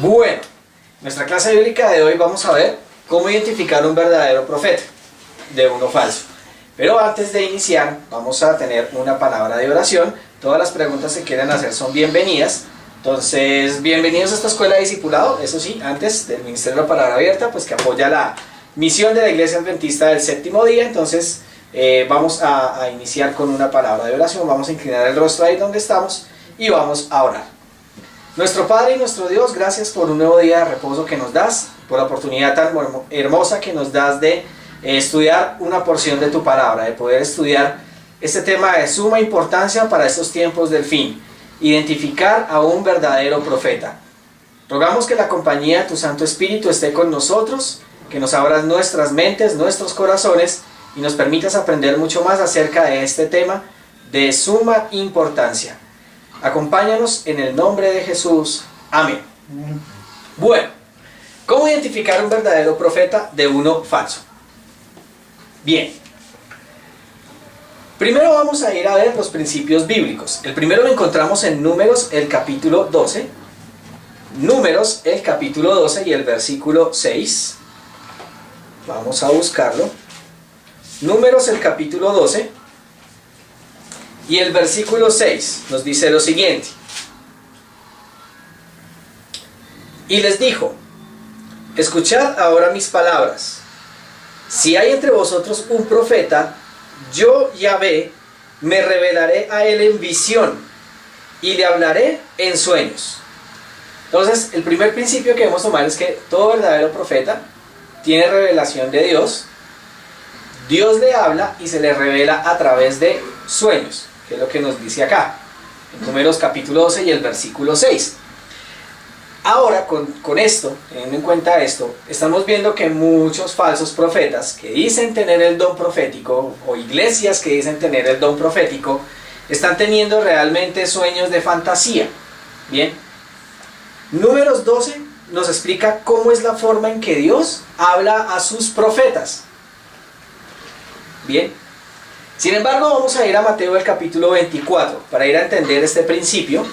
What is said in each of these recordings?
Bueno, en nuestra clase bíblica de hoy vamos a ver cómo identificar un verdadero profeta de uno falso. Pero antes de iniciar vamos a tener una palabra de oración. Todas las preguntas que quieran hacer son bienvenidas. Entonces, bienvenidos a esta escuela de discipulado, eso sí, antes del Ministerio de la Palabra Abierta, pues que apoya la misión de la Iglesia Adventista del Séptimo Día. Entonces, vamos a iniciar con una palabra de oración. Vamos a inclinar el rostro ahí donde estamos y vamos a orar. Nuestro Padre y nuestro Dios, gracias por un nuevo día de reposo que nos das, por la oportunidad tan hermosa que nos das de estudiar una porción de tu palabra, de poder estudiar este tema de suma importancia para estos tiempos del fin: identificar a un verdadero profeta. Rogamos que la compañía de tu Santo Espíritu esté con nosotros, que nos abras nuestras mentes, nuestros corazones y nos permitas aprender mucho más acerca de este tema de suma importancia. Acompáñanos en el nombre de Jesús. Amén. Bueno, ¿cómo identificar un verdadero profeta de uno falso? Bien. Primero vamos a ir a ver los principios bíblicos. El primero lo encontramos en Números, el capítulo 12. Números, el capítulo 12 y el versículo 6. Vamos a buscarlo. Números, el capítulo 12 y el versículo 6 nos dice lo siguiente. Y les dijo: escuchad ahora mis palabras. Si hay entre vosotros un profeta, yo, Yahvé, me revelaré a él en visión y le hablaré en sueños. Entonces, el primer principio que debemos tomar es que todo verdadero profeta tiene revelación de Dios. Dios le habla y se le revela a través de sueños, que es lo que nos dice acá, en Números capítulo 12 y el versículo 6. Ahora, con esto, teniendo en cuenta esto, estamos viendo que muchos falsos profetas que dicen tener el don profético, o iglesias que dicen tener el don profético, están teniendo realmente sueños de fantasía. Bien, Números 12 nos explica cómo es la forma en que Dios habla a sus profetas. Bien, sin embargo vamos a ir a Mateo el capítulo 24 para ir a entender este principio,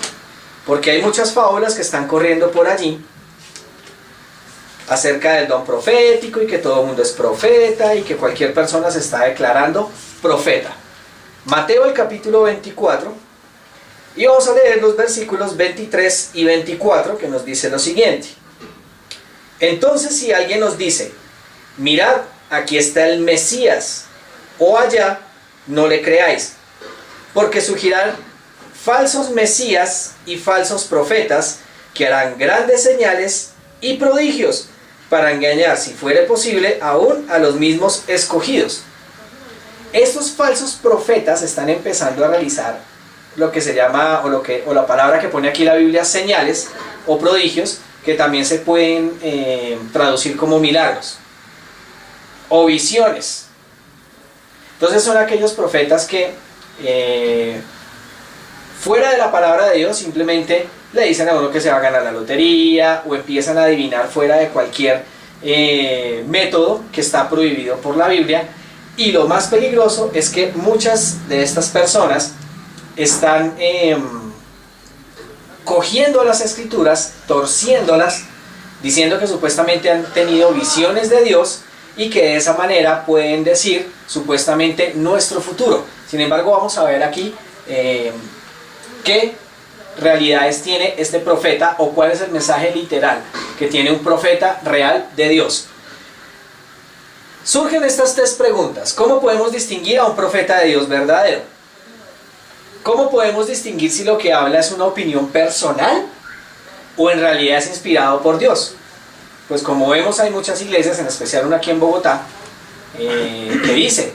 porque hay muchas fábulas que están corriendo por allí acerca del don profético y que todo el mundo es profeta y que cualquier persona se está declarando profeta. Mateo el capítulo 24 y vamos a leer los versículos 23 y 24 que nos dice lo siguiente. Entonces, si alguien nos dice: mirad, aquí está el Mesías, o allá, no le creáis, porque surgirán falsos mesías y falsos profetas que harán grandes señales y prodigios para engañar, si fuere posible, aún a los mismos escogidos. Estos falsos profetas están empezando a realizar lo que se llama, o la palabra que pone aquí la Biblia, señales o prodigios, que también se pueden traducir como milagros o visiones. Entonces son aquellos profetas que fuera de la palabra de Dios simplemente le dicen a uno que se va a ganar la lotería, o empiezan a adivinar fuera de cualquier método que está prohibido por la Biblia. Y lo más peligroso es que muchas de estas personas están cogiendo las escrituras, torciéndolas, diciendo que supuestamente han tenido visiones de Dios y que de esa manera pueden decir supuestamente nuestro futuro. Sin embargo, vamos a ver aquí qué realidades tiene este profeta, o cuál es el mensaje literal que tiene un profeta real de Dios. Surgen estas tres preguntas. ¿Cómo podemos distinguir a un profeta de Dios verdadero? ¿Cómo podemos distinguir si lo que habla es una opinión personal o en realidad es inspirado por Dios? Pues como vemos, hay muchas iglesias, en especial una aquí en Bogotá, que dice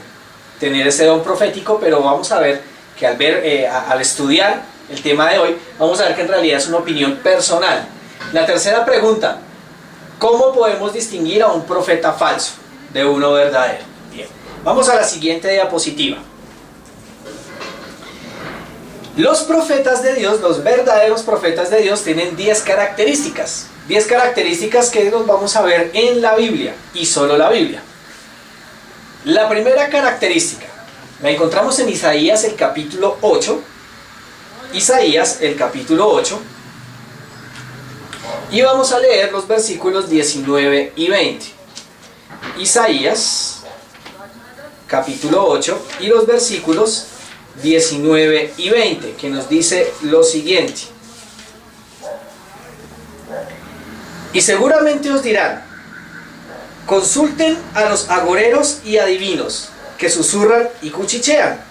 tener ese don profético, pero vamos a ver que al estudiar el tema de hoy, vamos a ver que en realidad es una opinión personal. La tercera pregunta: ¿cómo podemos distinguir a un profeta falso de uno verdadero? Bien, vamos a la siguiente diapositiva. Los profetas de Dios, los verdaderos profetas de Dios, tienen 10 características. 10 características que nos vamos a ver en la Biblia, y solo la Biblia. La primera característica la encontramos en Isaías el capítulo 8. Isaías el capítulo 8 Y vamos a leer los versículos 19 y 20. Isaías, capítulo 8, y los versículos 19 y 20, que nos dice lo siguiente. Y seguramente os dirán: consulten a los agoreros y adivinos, que susurran y cuchichean.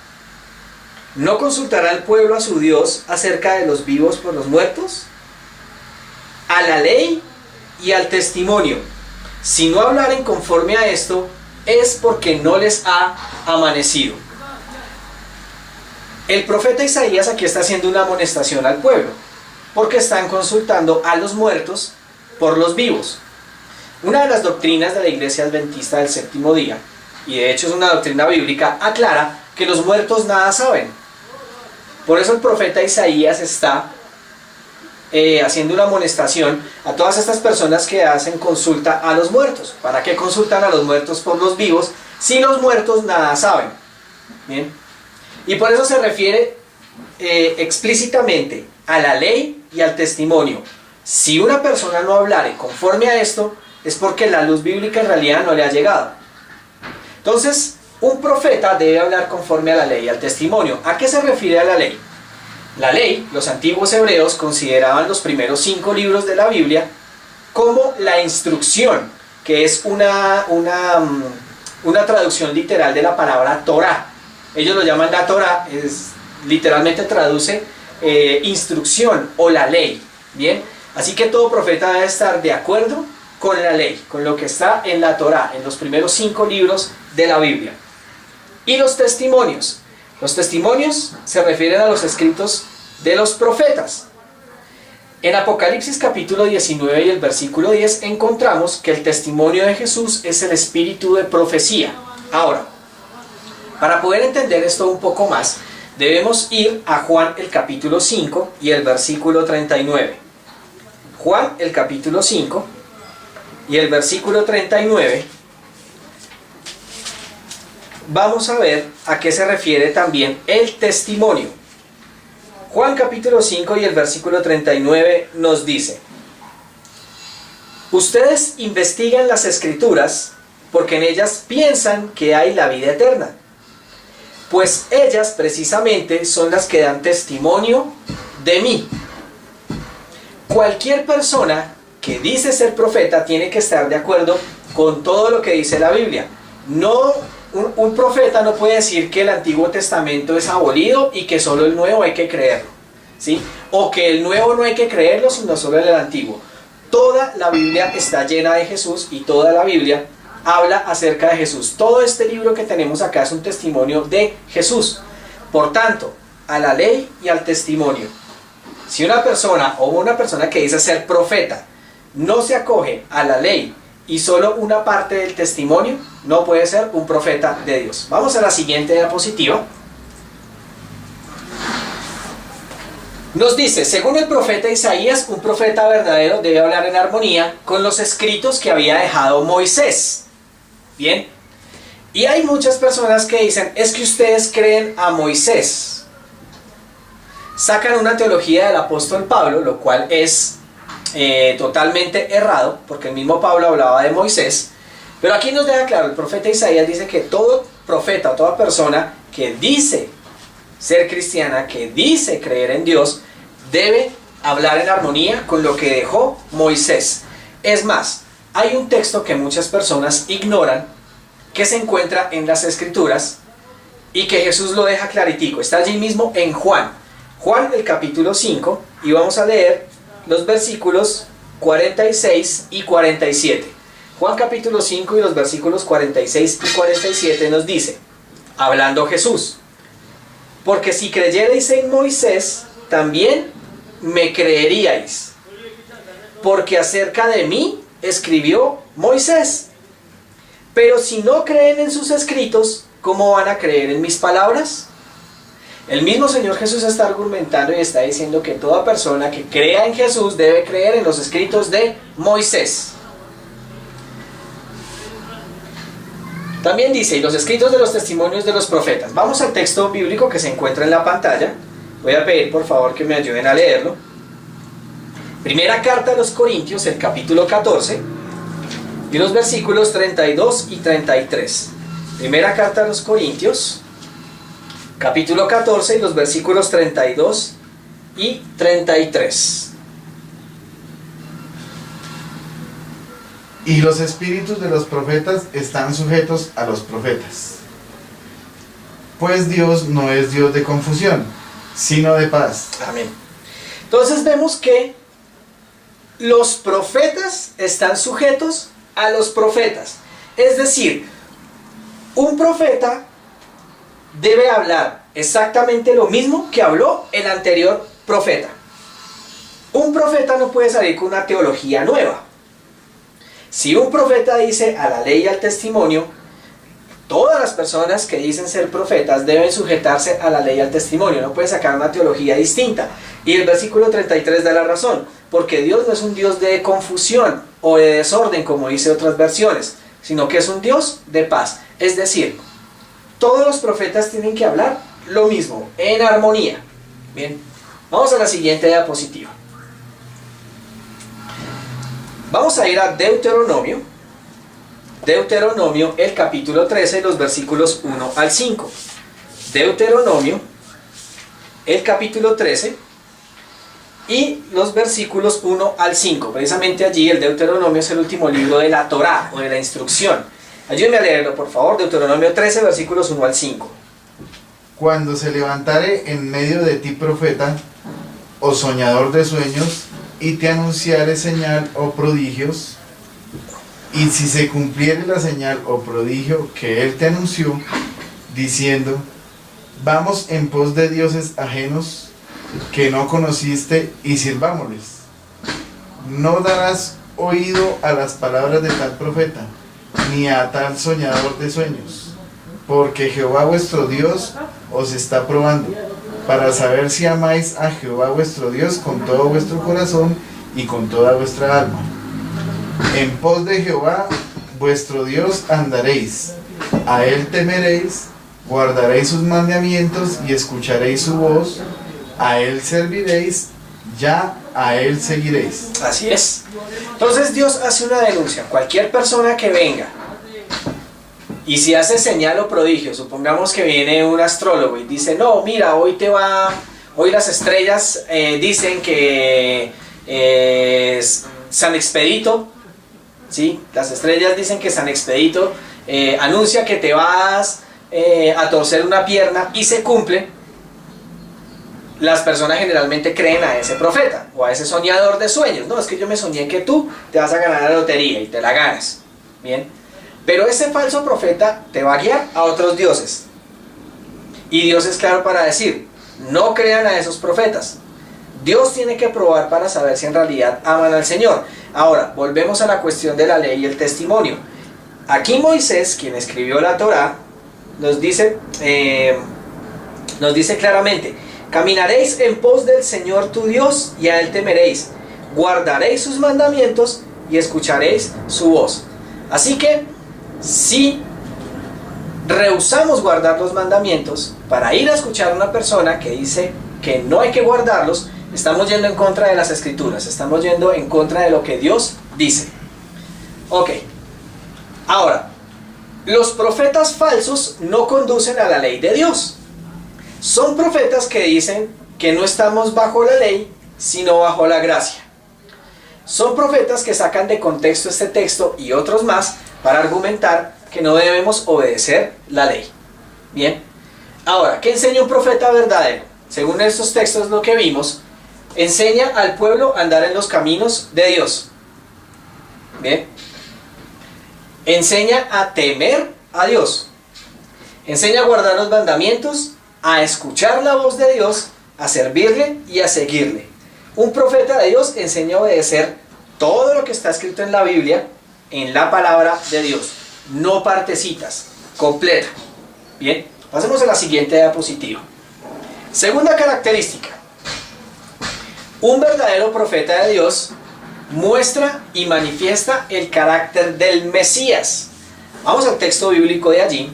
¿No consultará el pueblo a su Dios acerca de los vivos por los muertos? A la ley y al testimonio. Si no hablaren conforme a esto, es porque no les ha amanecido. El profeta Isaías aquí está haciendo una amonestación al pueblo, porque están consultando a los muertos por los vivos. Una de las doctrinas de la Iglesia Adventista del Séptimo Día, y de hecho es una doctrina bíblica, aclara que los muertos nada saben. Por eso el profeta Isaías está haciendo una amonestación a todas estas personas que hacen consulta a los muertos. ¿Para qué consultan a los muertos por los vivos si los muertos nada saben? Bien. Y por eso se refiere explícitamente a la ley y al testimonio. Si una persona no hablare conforme a esto, es porque la luz bíblica en realidad no le ha llegado. Entonces, un profeta debe hablar conforme a la ley y al testimonio. ¿A qué se refiere a la ley? La ley, los antiguos hebreos consideraban los primeros 5 libros de la Biblia como la instrucción, que es una traducción literal de la palabra Torah. Ellos lo llaman la Torah, literalmente traduce instrucción o la ley. Bien, así que todo profeta debe estar de acuerdo con la ley, con lo que está en la Torah, en los primeros 5 libros de la Biblia. Y los testimonios. Los testimonios se refieren a los escritos de los profetas. En Apocalipsis capítulo 19 y el versículo 10 encontramos que el testimonio de Jesús es el espíritu de profecía. Ahora, para poder entender esto un poco más, debemos ir a Juan el capítulo 5 y el versículo 39. Juan el capítulo 5 y el versículo 39. Vamos a ver a qué se refiere también el testimonio. Juan capítulo 5 y el versículo 39 nos dice: ustedes investigan las escrituras porque en ellas piensan que hay la vida eterna, pues ellas precisamente son las que dan testimonio de mí. Cualquier persona que dice ser profeta tiene que estar de acuerdo con todo lo que dice la Biblia. Un profeta no puede decir que el Antiguo Testamento es abolido y que solo el Nuevo hay que creerlo, ¿sí? O que el Nuevo no hay que creerlo sino solo el Antiguo. Toda la Biblia está llena de Jesús y toda la Biblia habla acerca de Jesús. Todo este libro que tenemos acá es un testimonio de Jesús. Por tanto, a la ley y al testimonio. Si una persona que dice ser profeta no se acoge a la ley y solo una parte del testimonio, no puede ser un profeta de Dios. Vamos a la siguiente diapositiva. Nos dice: según el profeta Isaías, un profeta verdadero debe hablar en armonía con los escritos que había dejado Moisés. Bien. Y hay muchas personas que dicen: es que ustedes creen a Moisés. Sacan una teología del apóstol Pablo, lo cual es totalmente errado, porque el mismo Pablo hablaba de Moisés. Pero aquí nos deja claro, el profeta Isaías dice que todo profeta, toda persona que dice ser cristiana, que dice creer en Dios, debe hablar en armonía con lo que dejó Moisés. Es más, hay un texto que muchas personas ignoran, que se encuentra en las Escrituras y que Jesús lo deja claritico. Está allí mismo en Juan el capítulo 5, y vamos a leer los versículos 46 y 47. Juan capítulo 5 y los versículos 46 y 47 nos dice, hablando Jesús: porque si creyerais en Moisés, también me creeríais, porque acerca de mí escribió Moisés. Pero si no creen en sus escritos, ¿cómo van a creer en mis palabras? El mismo Señor Jesús está argumentando y está diciendo que toda persona que crea en Jesús debe creer en los escritos de Moisés. También dice, y los escritos de los testimonios de los profetas. Vamos al texto bíblico que se encuentra en la pantalla. Voy a pedir por favor que me ayuden a leerlo. Primera carta a los Corintios, el capítulo 14, y los versículos 32 y 33. Primera carta a los Corintios, capítulo 14, y los versículos 32 y 33. Y los espíritus de los profetas están sujetos a los profetas. Pues Dios no es Dios de confusión, sino de paz. Amén. Entonces vemos que los profetas están sujetos a los profetas. Es decir, un profeta debe hablar exactamente lo mismo que habló el anterior profeta. Un profeta no puede salir con una teología nueva. Si un profeta dice a la ley y al testimonio, todas las personas que dicen ser profetas deben sujetarse a la ley y al testimonio. No puede sacar una teología distinta. Y el versículo 33 da la razón, porque Dios no es un Dios de confusión o de desorden, como dice otras versiones, sino que es un Dios de paz. Es decir, todos los profetas tienen que hablar lo mismo, en armonía. Bien, vamos a la siguiente diapositiva. Vamos a ir a Deuteronomio, el capítulo 13, los versículos 1 al 5. Deuteronomio, el capítulo 13, y los versículos 1 al 5. Precisamente allí el Deuteronomio es el último libro de la Torá, o de la instrucción. Ayúdenme a leerlo, por favor. Deuteronomio 13, versículos 1 al 5. Cuando se levantare en medio de ti profeta, o soñador de sueños, y te anunciare señal o prodigios, y si se cumpliere la señal o prodigio que él te anunció, diciendo, vamos en pos de dioses ajenos que no conociste y sirvámosles, no darás oído a las palabras de tal profeta, ni a tal soñador de sueños, porque Jehová vuestro Dios os está probando, para saber si amáis a Jehová vuestro Dios con todo vuestro corazón y con toda vuestra alma. En pos de Jehová vuestro Dios andaréis, a él temeréis, guardaréis sus mandamientos y escucharéis su voz, a él serviréis, ya a él seguiréis. Así es. Entonces Dios hace una denuncia. Cualquier persona que venga y si hace señal o prodigio, supongamos que viene un astrólogo y dice, no, mira, hoy las estrellas dicen que San Expedito, ¿sí? Las estrellas dicen que San Expedito anuncia que te vas a torcer una pierna y se cumple. Las personas generalmente creen a ese profeta o a ese soñador de sueños. No, es que yo me soñé que tú te vas a ganar la lotería y te la ganas. Bien. Pero ese falso profeta te va a guiar a otros dioses. Y Dios es claro para decir, no crean a esos profetas. Dios tiene que probar para saber si en realidad aman al Señor. Ahora, volvemos a la cuestión de la ley y el testimonio. Aquí Moisés, quien escribió la Torá, nos dice claramente, caminaréis en pos del Señor tu Dios y a Él temeréis, guardaréis sus mandamientos y escucharéis su voz. Así que, si rehusamos guardar los mandamientos para ir a escuchar a una persona que dice que no hay que guardarlos, estamos yendo en contra de las Escrituras, estamos yendo en contra de lo que Dios dice. Ok, ahora, los profetas falsos no conducen a la ley de Dios. Son profetas que dicen que no estamos bajo la ley, sino bajo la gracia. Son profetas que sacan de contexto este texto y otros más para argumentar que no debemos obedecer la ley. Bien, ahora, ¿qué enseña un profeta verdadero? Según estos textos, lo que vimos, enseña al pueblo a andar en los caminos de Dios. Bien, enseña a temer a Dios, enseña a guardar los mandamientos, a escuchar la voz de Dios, a servirle y a seguirle. Un profeta de Dios enseña a obedecer todo lo que está escrito en la Biblia, en la palabra de Dios, no partecitas, completa. Bien, pasemos a la siguiente diapositiva. Segunda característica. Un verdadero profeta de Dios muestra y manifiesta el carácter del Mesías. Vamos al texto bíblico de allí,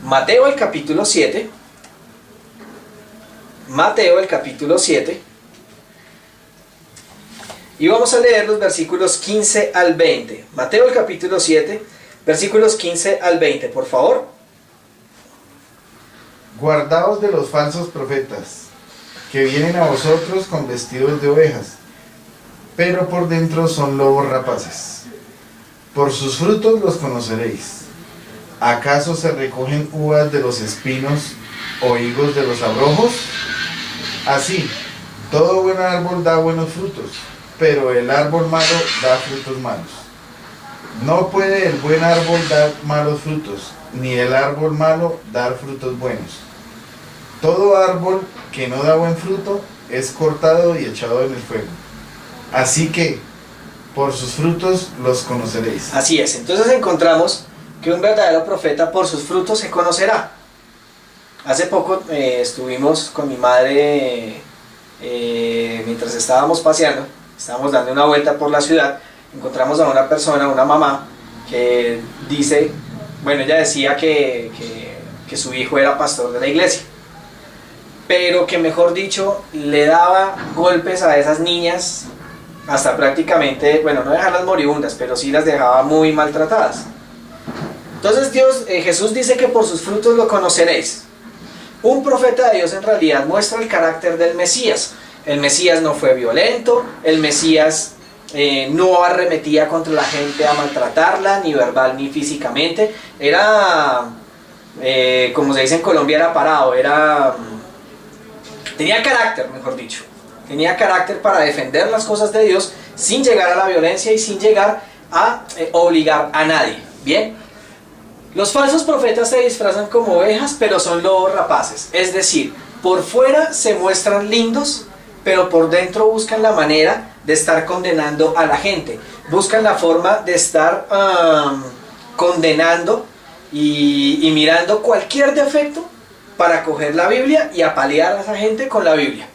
Mateo el capítulo 7. Mateo el capítulo 7. Y vamos a leer los versículos 15 al 20. Mateo el capítulo 7, versículos 15 al 20, por favor. Guardaos de los falsos profetas, que vienen a vosotros con vestidos de ovejas, pero por dentro son lobos rapaces. Por sus frutos los conoceréis. ¿Acaso se recogen uvas de los espinos o higos de los abrojos? Así, todo buen árbol da buenos frutos, pero el árbol malo da frutos malos. No puede el buen árbol dar malos frutos, ni el árbol malo dar frutos buenos. Todo árbol que no da buen fruto es cortado y echado en el fuego. Así que, por sus frutos los conoceréis. Así es, entonces encontramos que un verdadero profeta por sus frutos se conocerá. Hace poco estuvimos con mi madre mientras estábamos paseando, estábamos dando una vuelta por la ciudad, encontramos a una persona, una mamá, que dice, bueno, ella decía que su hijo era pastor de la iglesia, pero que mejor dicho, le daba golpes a esas niñas, hasta prácticamente, bueno, no dejarlas moribundas, pero sí las dejaba muy maltratadas. Entonces Jesús dice que por sus frutos lo conoceréis. Un profeta de Dios en realidad muestra el carácter del Mesías. El Mesías no fue violento, el Mesías no arremetía contra la gente a maltratarla, ni verbal ni físicamente. Era, como se dice en Colombia, era parado, tenía carácter, mejor dicho. Tenía carácter para defender las cosas de Dios sin llegar a la violencia y sin llegar a obligar a nadie. Bien. Los falsos profetas se disfrazan como ovejas, pero son lobos rapaces. Es decir, por fuera se muestran lindos, pero por dentro buscan la manera de estar condenando a la gente. Buscan la forma de estar condenando y mirando cualquier defecto para coger la Biblia y apalear a esa gente con la Biblia.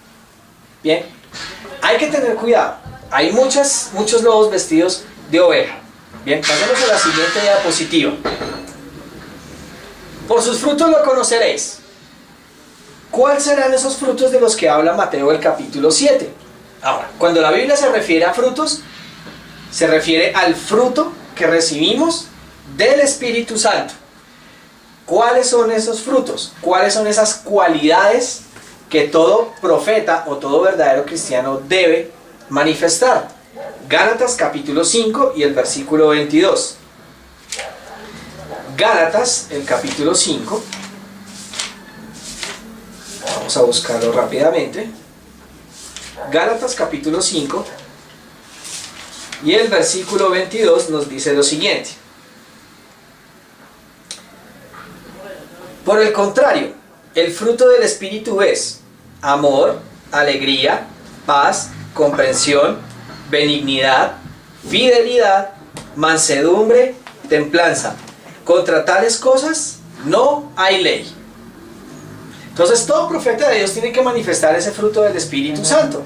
Bien, hay que tener cuidado. Hay muchos lobos vestidos de oveja. Bien, pasemos a la siguiente diapositiva. Por sus frutos lo conoceréis. ¿Cuáles serán esos frutos de los que habla Mateo el capítulo 7? Ahora, cuando la Biblia se refiere a frutos, se refiere al fruto que recibimos del Espíritu Santo. ¿Cuáles son esos frutos? ¿Cuáles son esas cualidades que todo profeta o todo verdadero cristiano debe manifestar? Gálatas capítulo 5 y el versículo 22. Gálatas, el capítulo 5, vamos a buscarlo rápidamente. Gálatas capítulo 5 y el versículo 22 nos dice lo siguiente: por el contrario, el fruto del Espíritu es amor, alegría, paz, comprensión, benignidad, fidelidad, mansedumbre, templanza. Contra tales cosas no hay ley. Entonces todo profeta de Dios tiene que manifestar ese fruto del Espíritu Santo.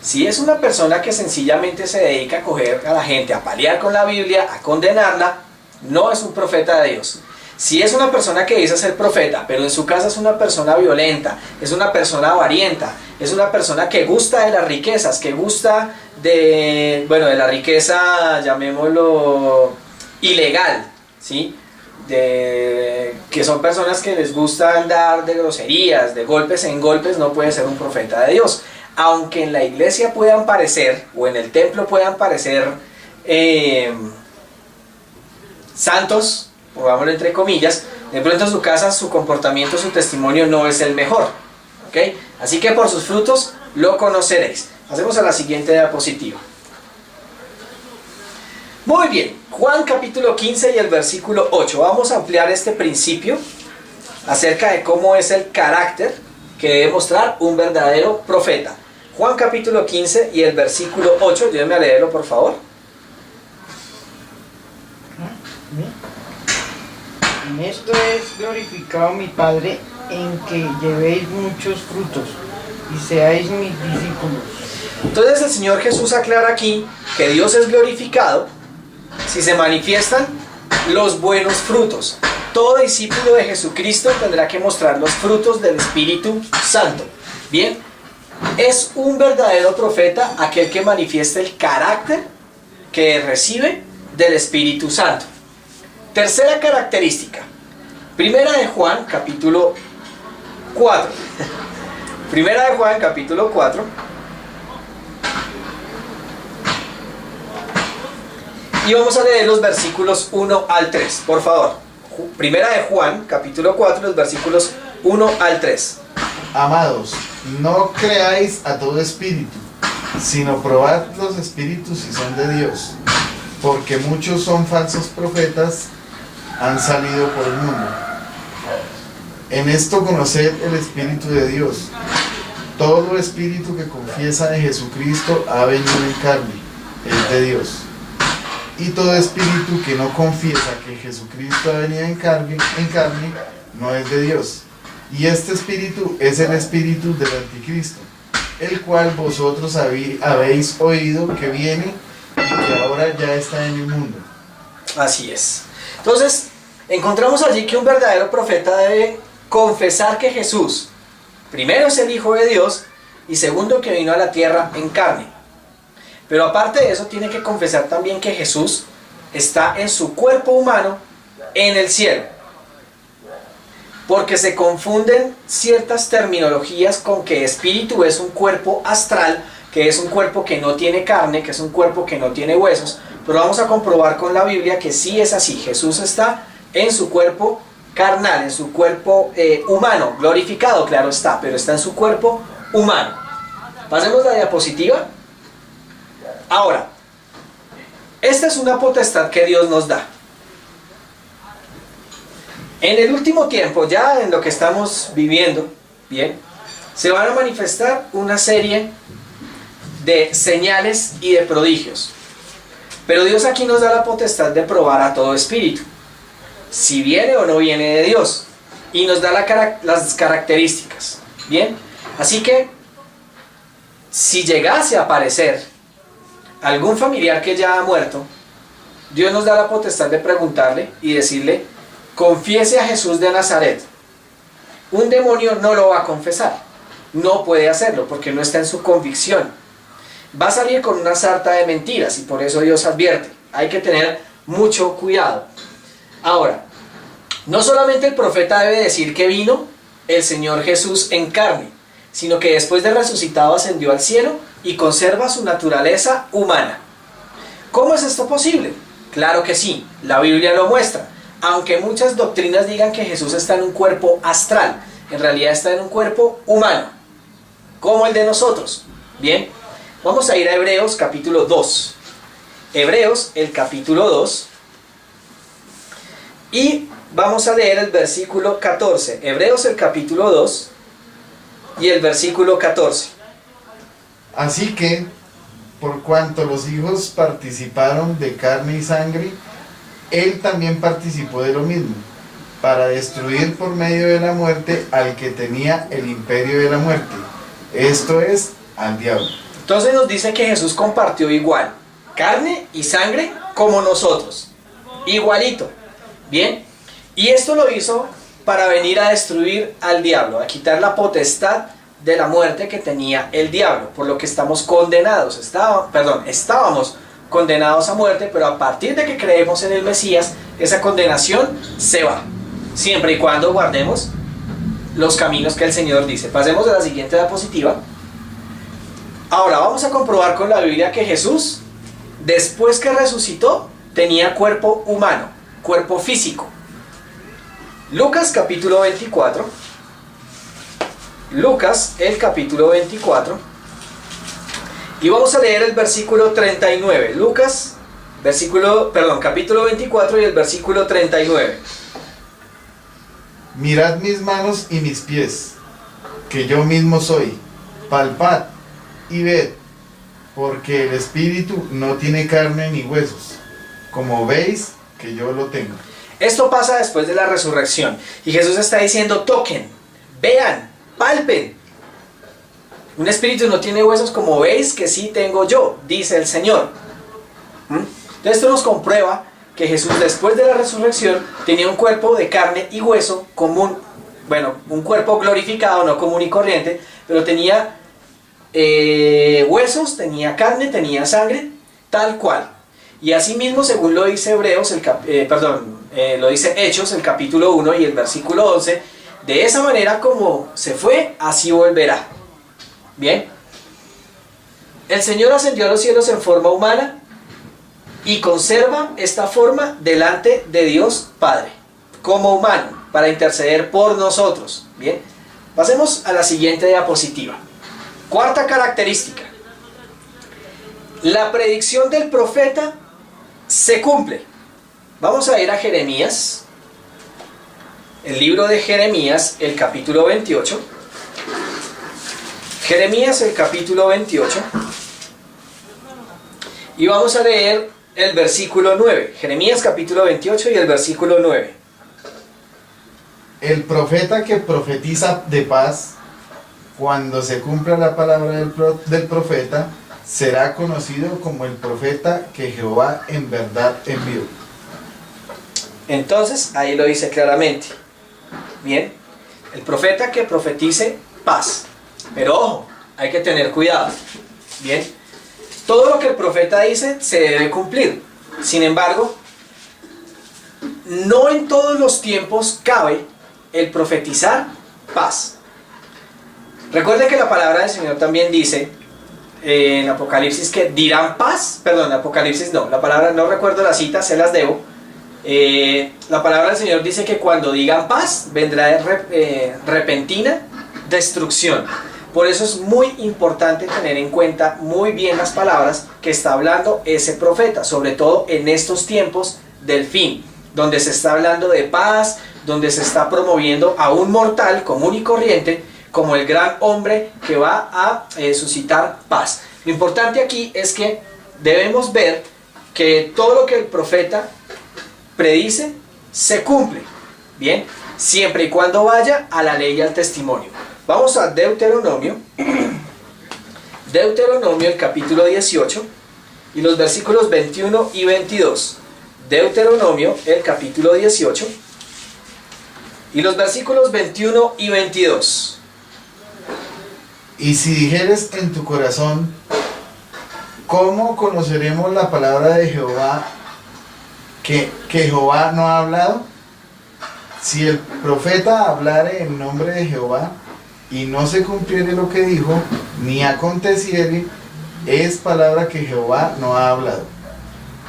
Si es una persona que sencillamente se dedica a coger a la gente, a pelear con la Biblia, a condenarla, no es un profeta de Dios. Si es una persona que dice ser profeta, pero en su casa es una persona violenta, es una persona avarienta, es una persona que gusta de las riquezas, que gusta de la riqueza, llamémoslo, ilegal, ¿sí? Que son personas que les gusta andar de groserías, de golpes en golpes, no puede ser un profeta de Dios. Aunque en la iglesia puedan parecer, o en el templo puedan parecer santos, pongámoslo entre comillas, de pronto en su casa su comportamiento, su testimonio no es el mejor. ¿Okay? Así que por sus frutos lo conoceréis. Pasemos a la siguiente diapositiva. Muy bien, Juan capítulo 15 y el versículo 8. Vamos a ampliar este principio acerca de cómo es el carácter que debe mostrar un verdadero profeta. Juan capítulo 15 y el versículo 8. Ayúdenme a leerlo, por favor. En esto es glorificado mi Padre, en que llevéis muchos frutos y seáis mis discípulos. Entonces el Señor Jesús aclara aquí que Dios es glorificado si se manifiestan los buenos frutos. Todo discípulo de Jesucristo tendrá que mostrar los frutos del Espíritu Santo. Bien, Es un verdadero profeta aquel que manifiesta el carácter que recibe del Espíritu Santo. Tercera característica. Primera de Juan, capítulo 4. Primera de Juan, capítulo 4. Y vamos a leer los versículos 1 al 3, por favor. Primera de Juan, capítulo 4, los versículos 1 al 3. Amados, no creáis a todo espíritu, sino probad los espíritus si son de Dios, porque muchos son falsos profetas, han salido por el mundo. En esto conoced el Espíritu de Dios. Todo espíritu que confiesa de Jesucristo ha venido en carne, es de Dios. Y todo espíritu que no confiesa que Jesucristo ha venido en carne no es de Dios. Y este espíritu es el espíritu del anticristo, el cual vosotros habéis oído que viene y que ahora ya está en el mundo. Así es. Entonces, encontramos allí que un verdadero profeta debe confesar que Jesús, primero, es el Hijo de Dios, y segundo, que vino a la tierra en carne. Pero aparte de eso, tiene que confesar también que Jesús está en su cuerpo humano en el cielo. Porque se confunden ciertas terminologías con que espíritu es un cuerpo astral, que es un cuerpo que no tiene carne, que es un cuerpo que no tiene huesos. Pero vamos a comprobar con la Biblia que sí es así. Jesús está en su cuerpo carnal, en su cuerpo humano, glorificado, claro está, pero está en su cuerpo humano. Pasemos la diapositiva. Ahora, esta es una potestad que Dios nos da. En el último tiempo, ya en lo que estamos viviendo, bien, se van a manifestar una serie de señales y de prodigios. Pero Dios aquí nos da la potestad de probar a todo espíritu, si viene o no viene de Dios, y nos da las características, bien. Así que, si llegase a aparecer algún familiar que ya ha muerto, Dios nos da la potestad de preguntarle y decirle: confiese a Jesús de Nazaret. Un demonio no lo va a confesar, no puede hacerlo porque no está en su convicción. Va a salir con una sarta de mentiras, y por eso Dios advierte: hay que tener mucho cuidado. Ahora, no solamente el profeta debe decir que vino el Señor Jesús en carne, sino que después de resucitado ascendió al cielo y conserva su naturaleza humana. ¿Cómo es esto posible? Claro que sí, la Biblia lo muestra. Aunque muchas doctrinas digan que Jesús está en un cuerpo astral, en realidad está en un cuerpo humano, como el de nosotros. Bien, vamos a ir a Hebreos capítulo 2. Hebreos, el capítulo 2. Y vamos a leer el versículo 14. Hebreos, el capítulo 2 y el versículo 14. Así que, por cuanto los hijos participaron de carne y sangre, Él también participó de lo mismo, para destruir por medio de la muerte al que tenía el imperio de la muerte, esto es, al diablo. Entonces nos dice que Jesús compartió igual, carne y sangre como nosotros, igualito, ¿bien? Y esto lo hizo para venir a destruir al diablo, a quitar la potestad de la muerte que tenía el diablo, por lo que estamos condenados, estábamos condenados a muerte, pero a partir de que creemos en el Mesías, esa condenación se va, siempre y cuando guardemos los caminos que el Señor dice. Pasemos a la siguiente diapositiva. Ahora vamos a comprobar con la Biblia que Jesús, después que resucitó, tenía cuerpo humano, cuerpo físico. Lucas capítulo 24. Lucas, el capítulo 24. Y vamos a leer el versículo 39. Lucas, capítulo 24 y el versículo 39. Mirad mis manos y mis pies, que yo mismo soy. Palpad y ved, porque el espíritu no tiene carne ni huesos, como veis que yo lo tengo. Esto pasa después de la resurrección. Y Jesús está diciendo: toquen, vean, palpen. Un espíritu no tiene huesos, como veis que sí tengo yo, dice el Señor. Entonces esto nos comprueba que Jesús, después de la resurrección, tenía un cuerpo de carne y hueso común, un cuerpo glorificado, no común y corriente, pero tenía huesos, tenía carne, tenía sangre, tal cual. Y asimismo, según lo dice lo dice Hechos, el capítulo 1 y el versículo 11, de esa manera como se fue, así volverá. Bien. El Señor ascendió a los cielos en forma humana y conserva esta forma delante de Dios Padre, como humano, para interceder por nosotros. Bien. Pasemos a la siguiente diapositiva. Cuarta característica. La predicción del profeta se cumple. Vamos a ir a Jeremías, el libro de Jeremías, el capítulo 28. Jeremías, el capítulo 28. Y vamos a leer el versículo 9. Jeremías, capítulo 28 y el versículo 9. El profeta que profetiza de paz, cuando se cumpla la palabra del profeta, será conocido como el profeta que Jehová en verdad envió. Entonces, ahí lo dice claramente. Bien, el profeta que profetice paz. Pero ojo, hay que tener cuidado. Bien, todo lo que el profeta dice se debe cumplir. Sin embargo, no en todos los tiempos cabe el profetizar paz. Recuerde que la palabra del Señor también dice en Apocalipsis que dirán paz, perdón, Apocalipsis no, la palabra, no recuerdo la cita, se las debo. La palabra del Señor dice que cuando digan paz vendrá repentina destrucción. Por eso es muy importante tener en cuenta muy bien las palabras que está hablando ese profeta, sobre todo en estos tiempos del fin, donde se está hablando de paz, donde se está promoviendo a un mortal común y corriente como el gran hombre que va a suscitar paz. Lo importante aquí es que debemos ver que todo lo que el profeta predice se cumple, bien, siempre y cuando vaya a la ley y al testimonio. Vamos a Deuteronomio, el capítulo 18 y los versículos 21 y 22. Deuteronomio, el capítulo 18 y los versículos 21 y 22. Y si dijeres en tu corazón, ¿cómo conoceremos la palabra de Jehová que Jehová no ha hablado? Si el profeta hablare en nombre de Jehová y no se cumpliere lo que dijo, ni aconteciere, es palabra que Jehová no ha hablado.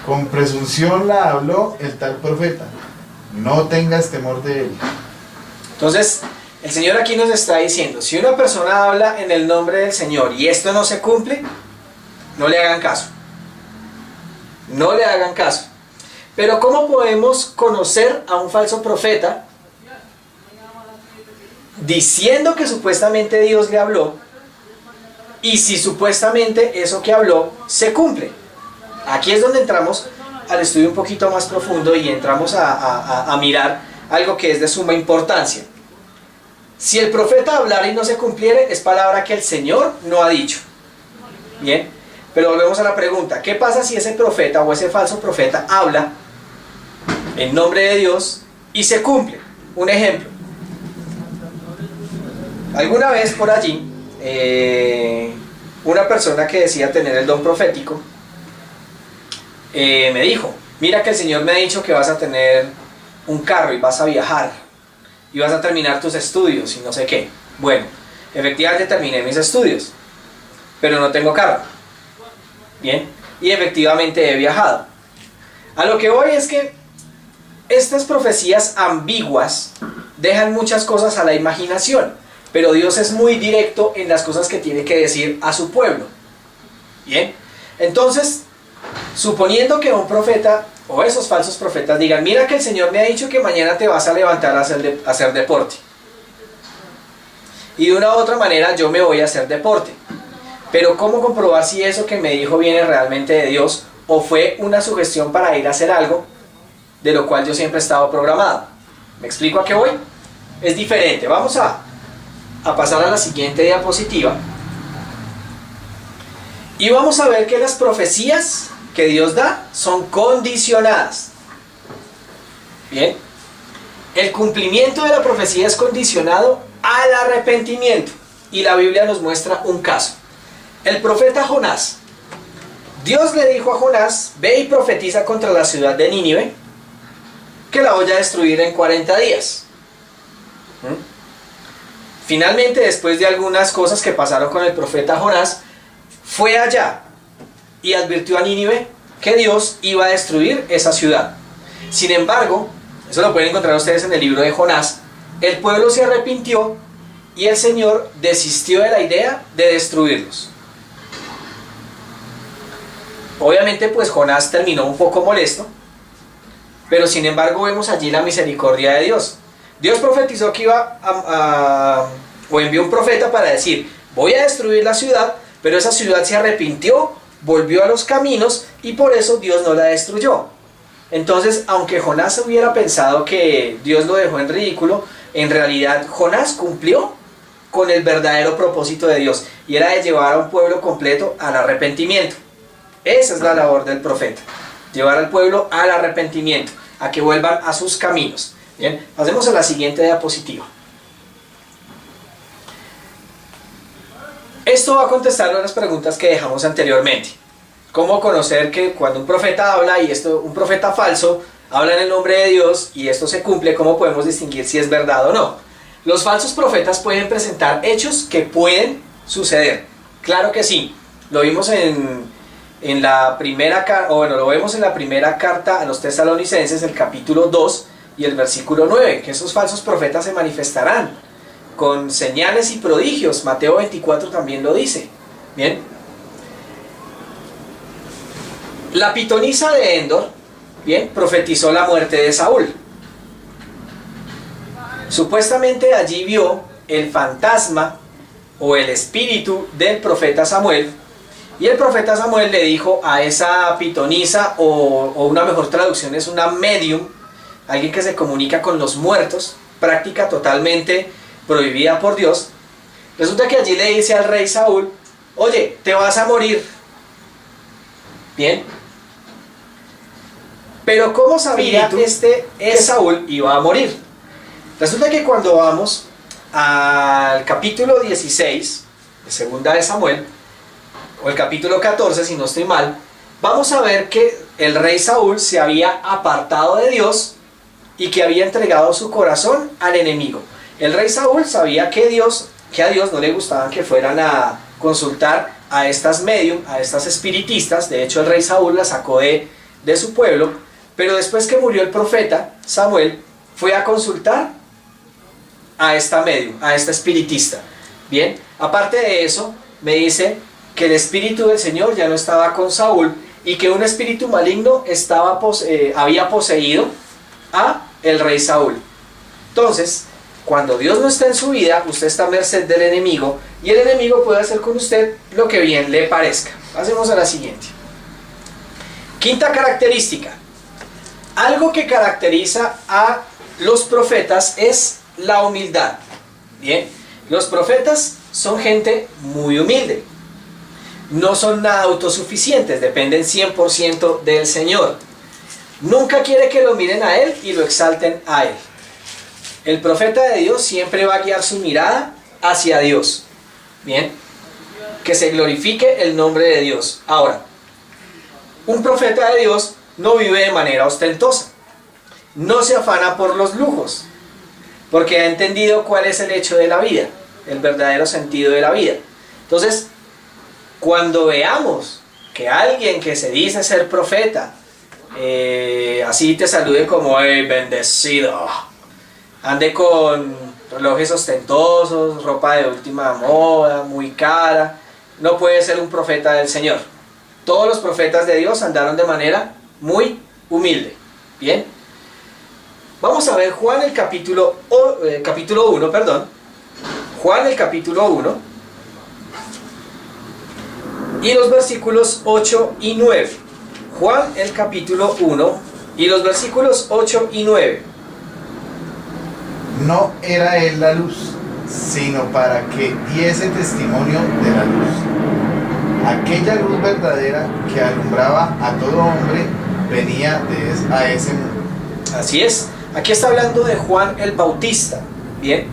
Con presunción la habló el tal profeta. No tengas temor de él. Entonces, el Señor aquí nos está diciendo, si una persona habla en el nombre del Señor y esto no se cumple, no le hagan caso. No le hagan caso. Pero ¿cómo podemos conocer a un falso profeta diciendo que supuestamente Dios le habló y si supuestamente eso que habló se cumple? Aquí es donde entramos al estudio un poquito más profundo y entramos a mirar algo que es de suma importancia. Si el profeta hablara y no se cumpliere, es palabra que el Señor no ha dicho. Bien, pero volvemos a la pregunta, ¿qué pasa si ese profeta o ese falso profeta habla en nombre de Dios y se cumple? Un ejemplo. Alguna vez por allí, una persona que decía tener el don profético, me dijo, mira que el Señor me ha dicho que vas a tener un carro y vas a viajar y vas a terminar tus estudios y no sé qué. Bueno, efectivamente terminé mis estudios, pero no tengo carro. Bien, y efectivamente he viajado. A lo que voy es que estas profecías ambiguas dejan muchas cosas a la imaginación, pero Dios es muy directo en las cosas que tiene que decir a su pueblo. Bien, entonces, suponiendo que un profeta o esos falsos profetas digan, mira que el Señor me ha dicho que mañana te vas a levantar a hacer deporte. Y de una u otra manera yo me voy a hacer deporte. Pero ¿cómo comprobar si eso que me dijo viene realmente de Dios o fue una sugestión para ir a hacer algo de lo cual yo siempre he estado programado? ¿Me explico a qué voy? Es diferente. Vamos a pasar a la siguiente diapositiva. Y vamos a ver que las profecías que Dios da son condicionadas. Bien, el cumplimiento de la profecía es condicionado al arrepentimiento y la Biblia nos muestra un caso. El profeta Jonás. Dios le dijo a Jonás, ve y profetiza contra la ciudad de Nínive, que la voy a destruir en 40 días. Finalmente, después de algunas cosas que pasaron con el profeta Jonás, fue allá y advirtió a Nínive que Dios iba a destruir esa ciudad. Sin embargo, eso lo pueden encontrar ustedes en el libro de Jonás, el pueblo se arrepintió y el Señor desistió de la idea de destruirlos. Obviamente pues Jonás terminó un poco molesto, pero sin embargo vemos allí la misericordia de Dios. Dios profetizó que o envió un profeta para decir, voy a destruir la ciudad, pero esa ciudad se arrepintió, volvió a los caminos y por eso Dios no la destruyó. Entonces, aunque Jonás hubiera pensado que Dios lo dejó en ridículo, en realidad Jonás cumplió con el verdadero propósito de Dios, y era de llevar a un pueblo completo al arrepentimiento. Esa es la labor del profeta, llevar al pueblo al arrepentimiento, a que vuelvan a sus caminos. Bien, pasemos a la siguiente diapositiva. Esto va a contestar las preguntas que dejamos anteriormente. ¿Cómo conocer que cuando un profeta habla y un profeta falso habla en el nombre de Dios y esto se cumple? ¿Cómo podemos distinguir si es verdad o no? Los falsos profetas pueden presentar hechos que pueden suceder. Claro que sí. Lo vimos en la primera carta, o bueno, lo vemos en la primera carta a los Tesalonicenses, el capítulo 2 y el versículo 9, que esos falsos profetas se manifestarán con señales y prodigios. Mateo 24 también lo dice. Bien. La pitonisa de Endor, bien, profetizó la muerte de Saúl. Supuestamente allí vio el fantasma o el espíritu del profeta Samuel, y el profeta Samuel le dijo a esa pitonisa, o una mejor traducción es una medium, alguien que se comunica con los muertos, práctica totalmente prohibida por Dios. Resulta que allí le dice al rey Saúl, oye, te vas a morir. Bien. Pero ¿cómo sabía que Saúl iba a morir? Resulta que cuando vamos al capítulo 16 de Segunda de Samuel, o el capítulo 14 si no estoy mal, vamos a ver que el rey Saúl se había apartado de Dios y que había entregado su corazón al enemigo. El rey Saúl sabía que a Dios no le gustaban que fueran a consultar a estas medium, a estas espiritistas. De hecho, el rey Saúl las sacó de su pueblo, pero después que murió el profeta Samuel, fue a consultar a esta medium, a esta espiritista. Bien, aparte de eso, me dice que el espíritu del Señor ya no estaba con Saúl y que un espíritu maligno había poseído a el rey Saúl. Entonces, cuando Dios no está en su vida, usted está a merced del enemigo, y el enemigo puede hacer con usted lo que bien le parezca. Pasemos a la siguiente. Quinta característica. Algo que caracteriza a los profetas es la humildad. Bien, los profetas son gente muy humilde. No son nada autosuficientes, dependen 100% del Señor. Nunca quiere que lo miren a Él y lo exalten a Él. El profeta de Dios siempre va a guiar su mirada hacia Dios. Bien, que se glorifique el nombre de Dios. Ahora, un profeta de Dios no vive de manera ostentosa, no se afana por los lujos, porque ha entendido cuál es el hecho de la vida, el verdadero sentido de la vida. Entonces, cuando veamos que alguien que se dice ser profeta, así te salude como hey, bendecido, ande con relojes ostentosos, ropa de última moda, muy cara, no puede ser un profeta del Señor. Todos los profetas de Dios andaron de manera muy humilde. Bien, vamos a ver Juan el capítulo 1, perdón. Juan el capítulo 1 y los versículos 8 y 9. Juan el capítulo 1 y los versículos 8 y 9. No era él la luz, sino para que diese testimonio de la luz. Aquella luz verdadera que alumbraba a todo hombre venía a ese mundo. Así es. Aquí está hablando de Juan el Bautista. Bien.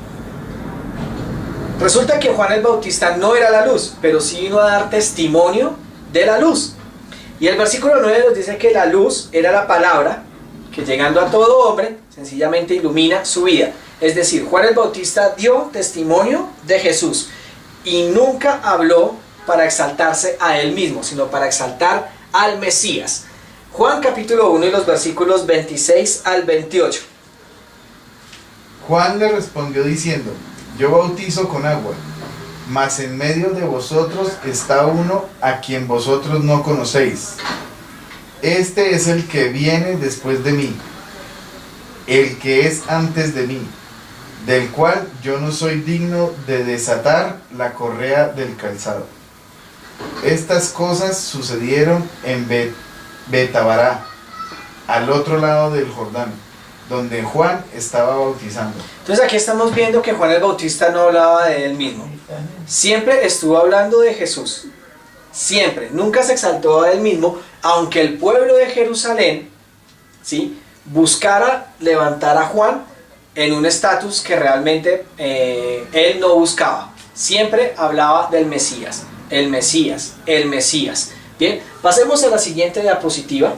Resulta que Juan el Bautista no era la luz, pero sí vino a dar testimonio de la luz. Y el versículo 9 nos dice que la luz era la palabra que llegando a todo hombre sencillamente ilumina su vida. Es decir, Juan el Bautista dio testimonio de Jesús y nunca habló para exaltarse a él mismo, sino para exaltar al Mesías. Juan capítulo 1 y los versículos 26 al 28. Juan le respondió diciendo: yo bautizo con agua, mas en medio de vosotros está uno a quien vosotros no conocéis. Este es el que viene después de mí, el que es antes de mí, del cual yo no soy digno de desatar la correa del calzado. Estas cosas sucedieron en Betábara, al otro lado del Jordán, donde Juan estaba bautizando. Entonces aquí estamos viendo que Juan el Bautista no hablaba de él mismo. Siempre estuvo hablando de Jesús. Siempre. Nunca se exaltó a él mismo, aunque el pueblo de Jerusalén, ¿sí?, buscara levantar a Juan en un estatus que realmente él no buscaba. Siempre hablaba del Mesías. El Mesías. El Mesías. Bien, pasemos a la siguiente diapositiva.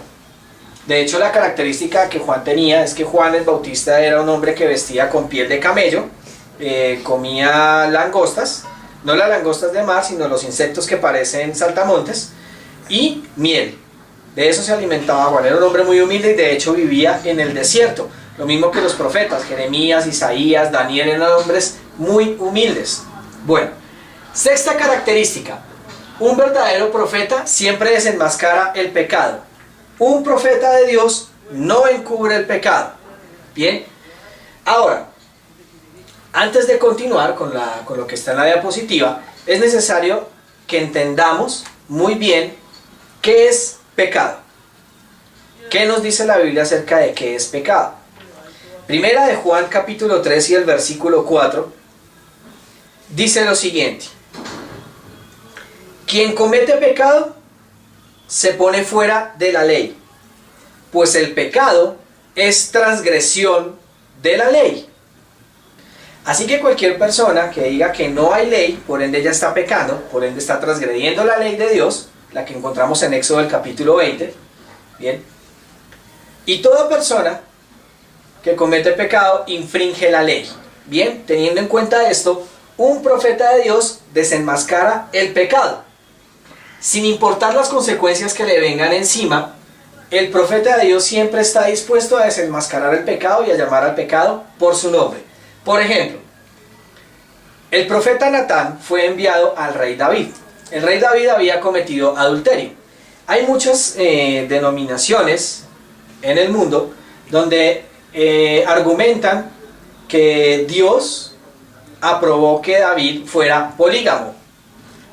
De hecho, la característica que Juan tenía es que Juan el Bautista era un hombre que vestía con piel de camello, comía langostas, no las langostas de mar, sino los insectos que parecen saltamontes, y miel. De eso se alimentaba Juan. Era un hombre muy humilde y de hecho vivía en el desierto. Lo mismo que los profetas, Jeremías, Isaías, Daniel, eran hombres muy humildes. Bueno, sexta característica. Un verdadero profeta siempre desenmascara el pecado. Un profeta de Dios no encubre el pecado. Bien, ahora, antes de continuar con lo que está en la diapositiva, es necesario que entendamos muy bien qué es pecado. ¿Qué nos dice la Biblia acerca de qué es pecado? Primera de Juan capítulo 3 y el versículo 4 dice lo siguiente: quien comete pecado se pone fuera de la ley, pues el pecado es transgresión de la ley. Así que cualquier persona que diga que no hay ley, por ende ya está pecando, por ende está transgrediendo la ley de Dios, la que encontramos en Éxodo del capítulo 20, bien, y toda persona que comete pecado infringe la ley. Bien, teniendo en cuenta esto, un profeta de Dios desenmascara el pecado. Sin importar las consecuencias que le vengan encima, el profeta de Dios siempre está dispuesto a desenmascarar el pecado y a llamar al pecado por su nombre. Por ejemplo, el profeta Natán fue enviado al rey David. El rey David había cometido adulterio. Hay muchas denominaciones en el mundo donde argumentan que Dios aprobó que David fuera polígamo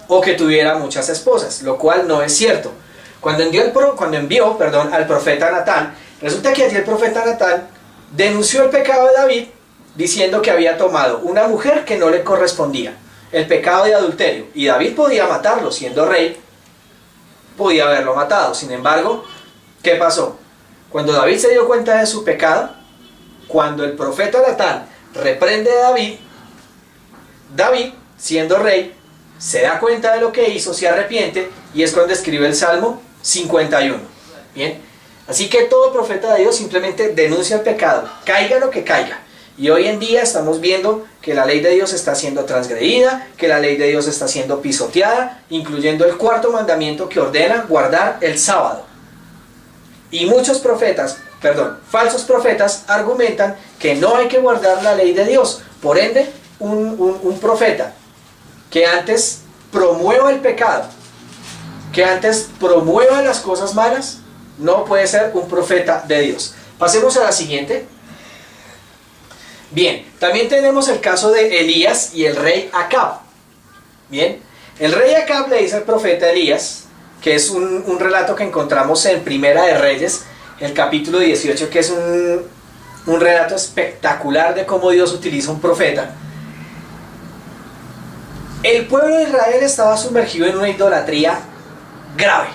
o que tuviera muchas esposas, lo cual no es cierto. Cuando envió al profeta Natán, resulta que allí el profeta Natán denunció el pecado de David diciendo que había tomado una mujer que no le correspondía, el pecado de adulterio, y David podía matarlo, siendo rey, podía haberlo matado. Sin embargo, ¿qué pasó? Cuando David se dio cuenta de su pecado, cuando el profeta Natán reprende a David, siendo rey, se da cuenta de lo que hizo, se arrepiente, y es cuando escribe el Salmo 51. Bien, así que todo profeta de Dios simplemente denuncia el pecado, caiga lo que caiga. Y hoy en día estamos viendo que la ley de Dios está siendo transgredida, que la ley de Dios está siendo pisoteada, incluyendo el cuarto mandamiento que ordena guardar el sábado. Y muchos falsos profetas argumentan que no hay que guardar la ley de Dios. Por ende, un profeta que antes promueva el pecado, que antes promueva las cosas malas, no puede ser un profeta de Dios. Pasemos a la siguiente. Bien, también tenemos el caso de Elías y el rey Acab. Bien, el rey Acab le dice al profeta Elías, que es un relato que encontramos en Primera de Reyes, el capítulo 18, que es un relato espectacular de cómo Dios utiliza un profeta. El pueblo de Israel estaba sumergido en una idolatría grave,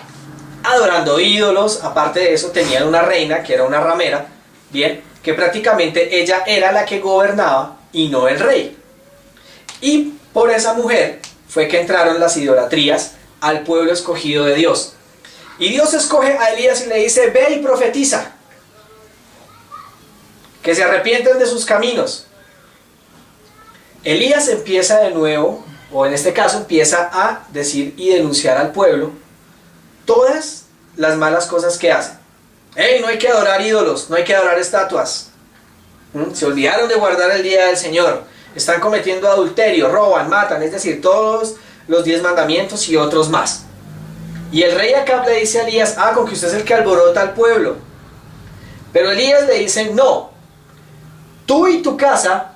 adorando ídolos. Aparte de eso, tenían una reina que era una ramera, bien, que prácticamente ella era la que gobernaba y no el rey. Y por esa mujer fue que entraron las idolatrías al pueblo escogido de Dios. Y Dios escoge a Elías y le dice, ve y profetiza, que se arrepienten de sus caminos. Elías empieza de nuevo, o en este caso empieza a decir y denunciar al pueblo todas las malas cosas que hacen. ¡Ey! No hay que adorar ídolos, no hay que adorar estatuas. Se olvidaron de guardar el día del Señor. Están cometiendo adulterio, roban, matan, es decir, todos los 10 mandamientos y otros más. Y el rey Acab le dice a Elías, con que usted es el que alborota al pueblo. Pero Elías le dice, no, tú y tu casa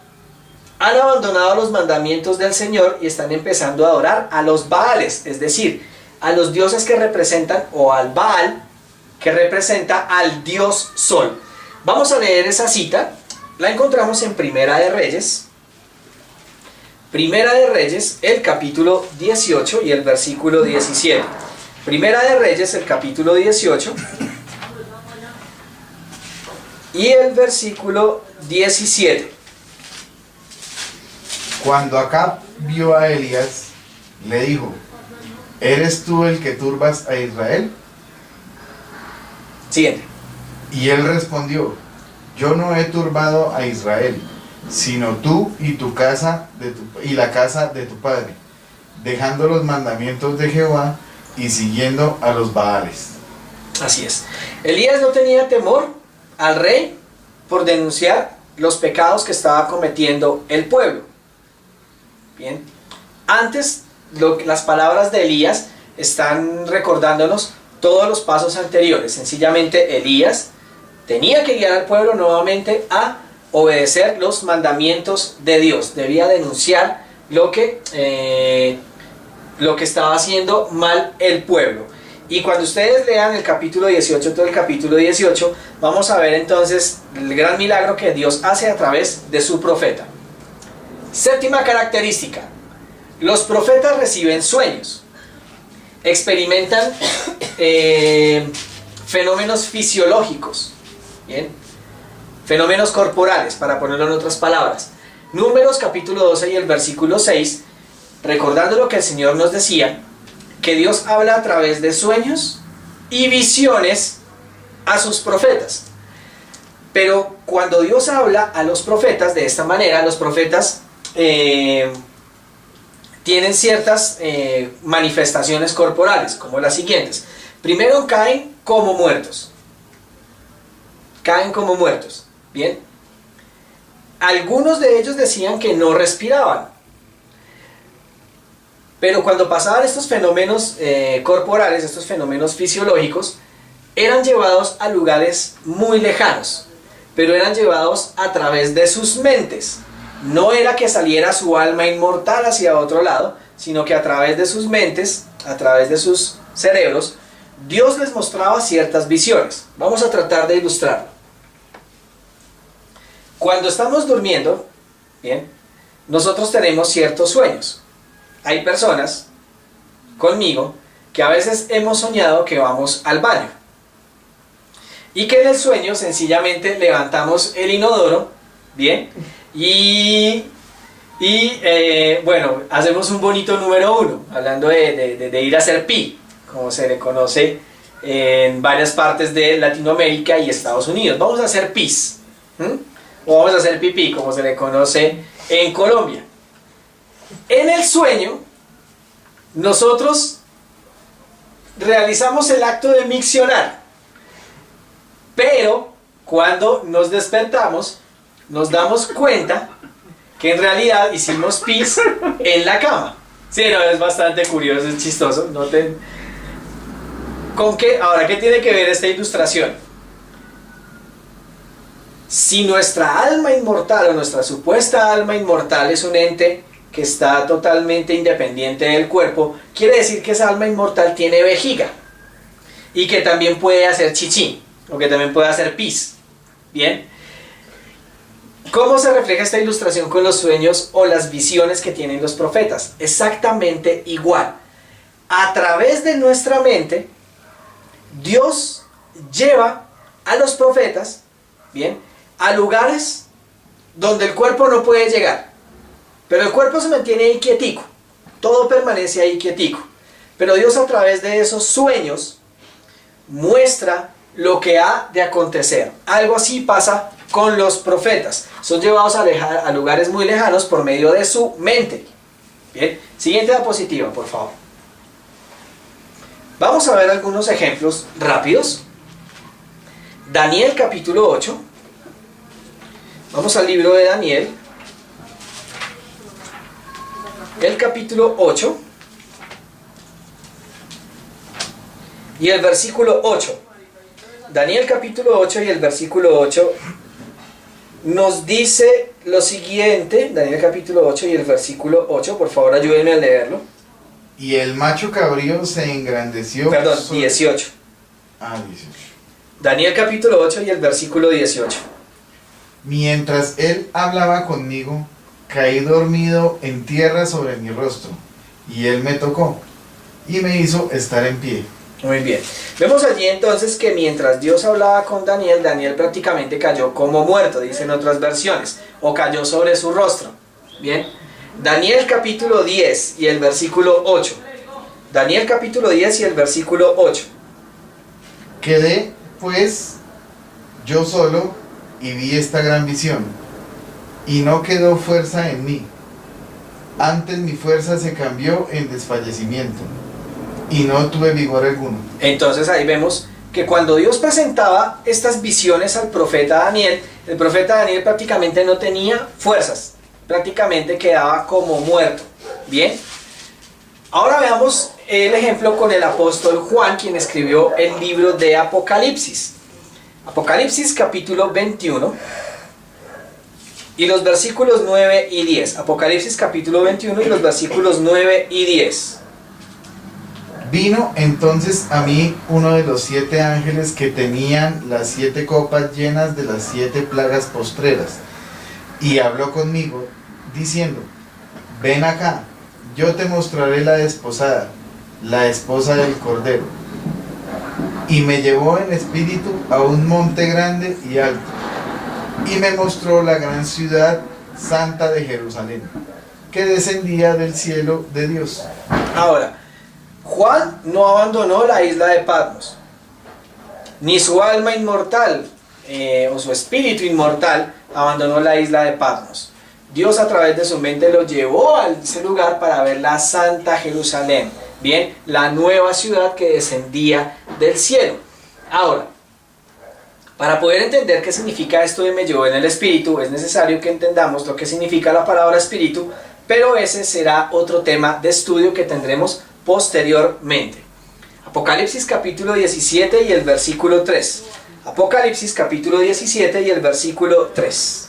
han abandonado los mandamientos del Señor y están empezando a adorar a los Baales, es decir, a los dioses que representan, o al Baal, que representa al dios Sol. Vamos a leer esa cita, la encontramos en Primera de Reyes, el capítulo 18 y el versículo 17. Primera de Reyes, el capítulo 18 y el versículo 17. Cuando Acab vio a Elías, le dijo, ¿eres tú el que turbas a Israel? Siguiente. Y él respondió, yo no he turbado a Israel, sino tú y tu casa y la casa de tu padre, dejando los mandamientos de Jehová y siguiendo a los Baales. Así es. Elías no tenía temor al rey por denunciar los pecados que estaba cometiendo el pueblo. Bien. Antes, las palabras de Elías están recordándonos todos los pasos anteriores. Sencillamente Elías tenía que guiar al pueblo nuevamente a obedecer los mandamientos de Dios. Debía denunciar lo que estaba haciendo mal el pueblo. Y cuando ustedes lean el capítulo 18, todo el capítulo 18, vamos a ver entonces el gran milagro que Dios hace a través de su profeta. Séptima característica: los profetas reciben sueños, experimentan fenómenos fisiológicos, ¿bien? Fenómenos corporales, para ponerlo en otras palabras. Números capítulo 12 y el versículo 6, recordando lo que el Señor nos decía, que Dios habla a través de sueños y visiones a sus profetas. Pero cuando Dios habla a los profetas de esta manera, los profetas tienen ciertas manifestaciones corporales, como las siguientes. Primero, caen como muertos. Caen como muertos. Bien. Algunos de ellos decían que no respiraban. Pero cuando pasaban estos fenómenos corporales, estos fenómenos fisiológicos, eran llevados a lugares muy lejanos, pero eran llevados a través de sus mentes. No era que saliera su alma inmortal hacia otro lado, sino que a través de sus mentes, a través de sus cerebros, Dios les mostraba ciertas visiones. Vamos a tratar de ilustrarlo. Cuando estamos durmiendo, bien, nosotros tenemos ciertos sueños. Hay personas, conmigo, que a veces hemos soñado que vamos al baño. Y que en el sueño sencillamente levantamos el inodoro, bien, bueno, hacemos un bonito número 1, hablando de ir a hacer pi, como se le conoce en varias partes de Latinoamérica y Estados Unidos. Vamos a hacer pis, o vamos a hacer pipí, como se le conoce en Colombia. En el sueño, nosotros realizamos el acto de miccionar, pero cuando nos despertamos, nos damos cuenta que en realidad hicimos pis en la cama. Sí, no, es bastante curioso, es chistoso. Noten. ¿Con qué? Ahora, ¿qué tiene que ver esta ilustración? Si nuestra alma inmortal o nuestra supuesta alma inmortal es un ente que está totalmente independiente del cuerpo, quiere decir que esa alma inmortal tiene vejiga y que también puede hacer chichi, o que también puede hacer pis. Bien. ¿Cómo se refleja esta ilustración con los sueños o las visiones que tienen los profetas? Exactamente igual. A través de nuestra mente, Dios lleva a los profetas, bien, a lugares donde el cuerpo no puede llegar. Pero el cuerpo se mantiene ahí quietico, todo permanece ahí quietico. Pero Dios, a través de esos sueños, muestra lo que ha de acontecer. Algo así pasa con los profetas. Son llevados a lugares muy lejanos por medio de su mente. Bien, siguiente diapositiva, por favor. Vamos a ver algunos ejemplos rápidos. Daniel capítulo 8. Vamos al libro de Daniel. El capítulo 8. Y el versículo 8. Daniel capítulo 8 y el versículo 8 nos dice lo siguiente. Daniel capítulo 8 y el versículo 8. Por favor, ayúdenme a leerlo. Y el macho cabrío se engrandeció. Perdón, 18. 18. Daniel capítulo 8 y el versículo 18. Mientras él hablaba conmigo, caí dormido en tierra sobre mi rostro, y él me tocó, y me hizo estar en pie. Muy bien. Vemos allí entonces que mientras Dios hablaba con Daniel, Daniel prácticamente cayó como muerto, dicen otras versiones, o cayó sobre su rostro. Bien. Daniel capítulo 10 y el versículo 8. Daniel capítulo 10 y el versículo 8. Quedé, pues, yo solo, y vi esta gran visión, y no quedó fuerza en mí. Antes mi fuerza se cambió en desfallecimiento, y no tuve vigor alguno. Entonces ahí vemos que cuando Dios presentaba estas visiones al profeta Daniel, el profeta Daniel prácticamente no tenía fuerzas, prácticamente quedaba como muerto. Bien, ahora veamos el ejemplo con el apóstol Juan, quien escribió el libro de Apocalipsis. Apocalipsis capítulo 21 y los versículos 9 y 10. Apocalipsis capítulo 21 y los versículos 9 y 10. Vino entonces a mí uno de los 7 ángeles que tenían las 7 copas llenas de las 7 plagas postreras, y habló conmigo, diciendo: ven acá, yo te mostraré la desposada, la esposa del Cordero. Y me llevó en espíritu a un monte grande y alto, y me mostró la gran ciudad santa de Jerusalén, que descendía del cielo de Dios. Ahora, Juan no abandonó la isla de Patmos, ni su alma inmortal o su espíritu inmortal abandonó la isla de Patmos. Dios, a través de su mente, lo llevó a ese lugar para ver la santa Jerusalén, bien, la nueva ciudad que descendía del cielo. Ahora, para poder entender qué significa esto de me llevó en el espíritu, es necesario que entendamos lo que significa la palabra espíritu, pero ese será otro tema de estudio que tendremos posteriormente. Apocalipsis capítulo 17 y el versículo 3. Apocalipsis capítulo 17 y el versículo 3.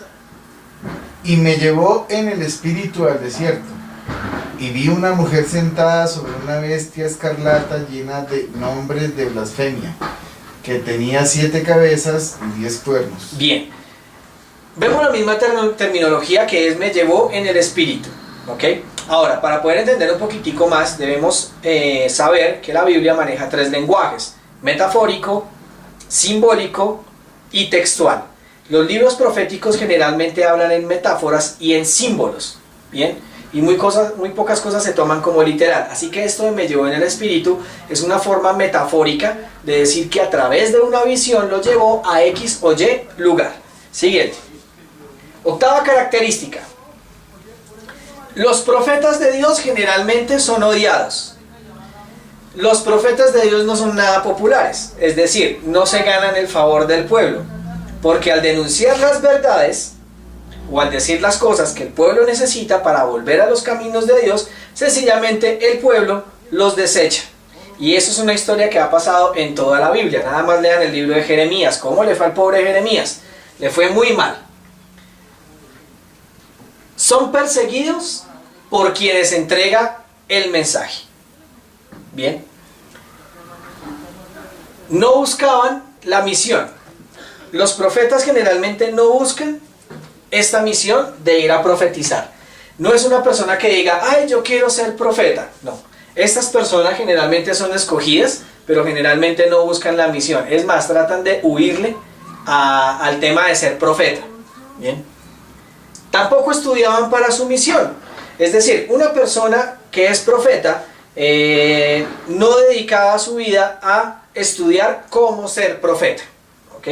Y me llevó en el espíritu al desierto, y vi una mujer sentada sobre una bestia escarlata llena de nombres de blasfemia, que tenía 7 cabezas y 10 cuernos. Bien, vemos la misma terminología que es me llevó en el espíritu, ¿ok? Ahora, para poder entender un poquitico más, debemos saber que la Biblia maneja 3 lenguajes: metafórico, simbólico y textual. Los libros proféticos generalmente hablan en metáforas y en símbolos, ¿bien? Y muy pocas cosas se toman como literal. Así que esto de me llevó en el espíritu es una forma metafórica de decir que a través de una visión lo llevó a X o Y lugar. Siguiente. Octava característica. Los profetas de Dios generalmente son odiados. Los profetas de Dios no son nada populares, es decir, no se ganan el favor del pueblo, porque al denunciar las verdades o al decir las cosas que el pueblo necesita para volver a los caminos de Dios, sencillamente el pueblo los desecha. Y eso es una historia que ha pasado en toda la Biblia. Nada más lean el libro de Jeremías. ¿Cómo le fue al pobre Jeremías? Le fue muy mal. Son perseguidos por quienes entrega el mensaje. Bien. No buscaban la misión. Los profetas generalmente no buscan esta misión de ir a profetizar. No es una persona que diga, ay, yo quiero ser profeta. No. Estas personas generalmente son escogidas, pero generalmente no buscan la misión. Es más, tratan de huirle al tema de ser profeta. Bien. Tampoco estudiaban para su misión. Es decir, una persona que es profeta no dedicaba su vida a estudiar cómo ser profeta, ¿ok?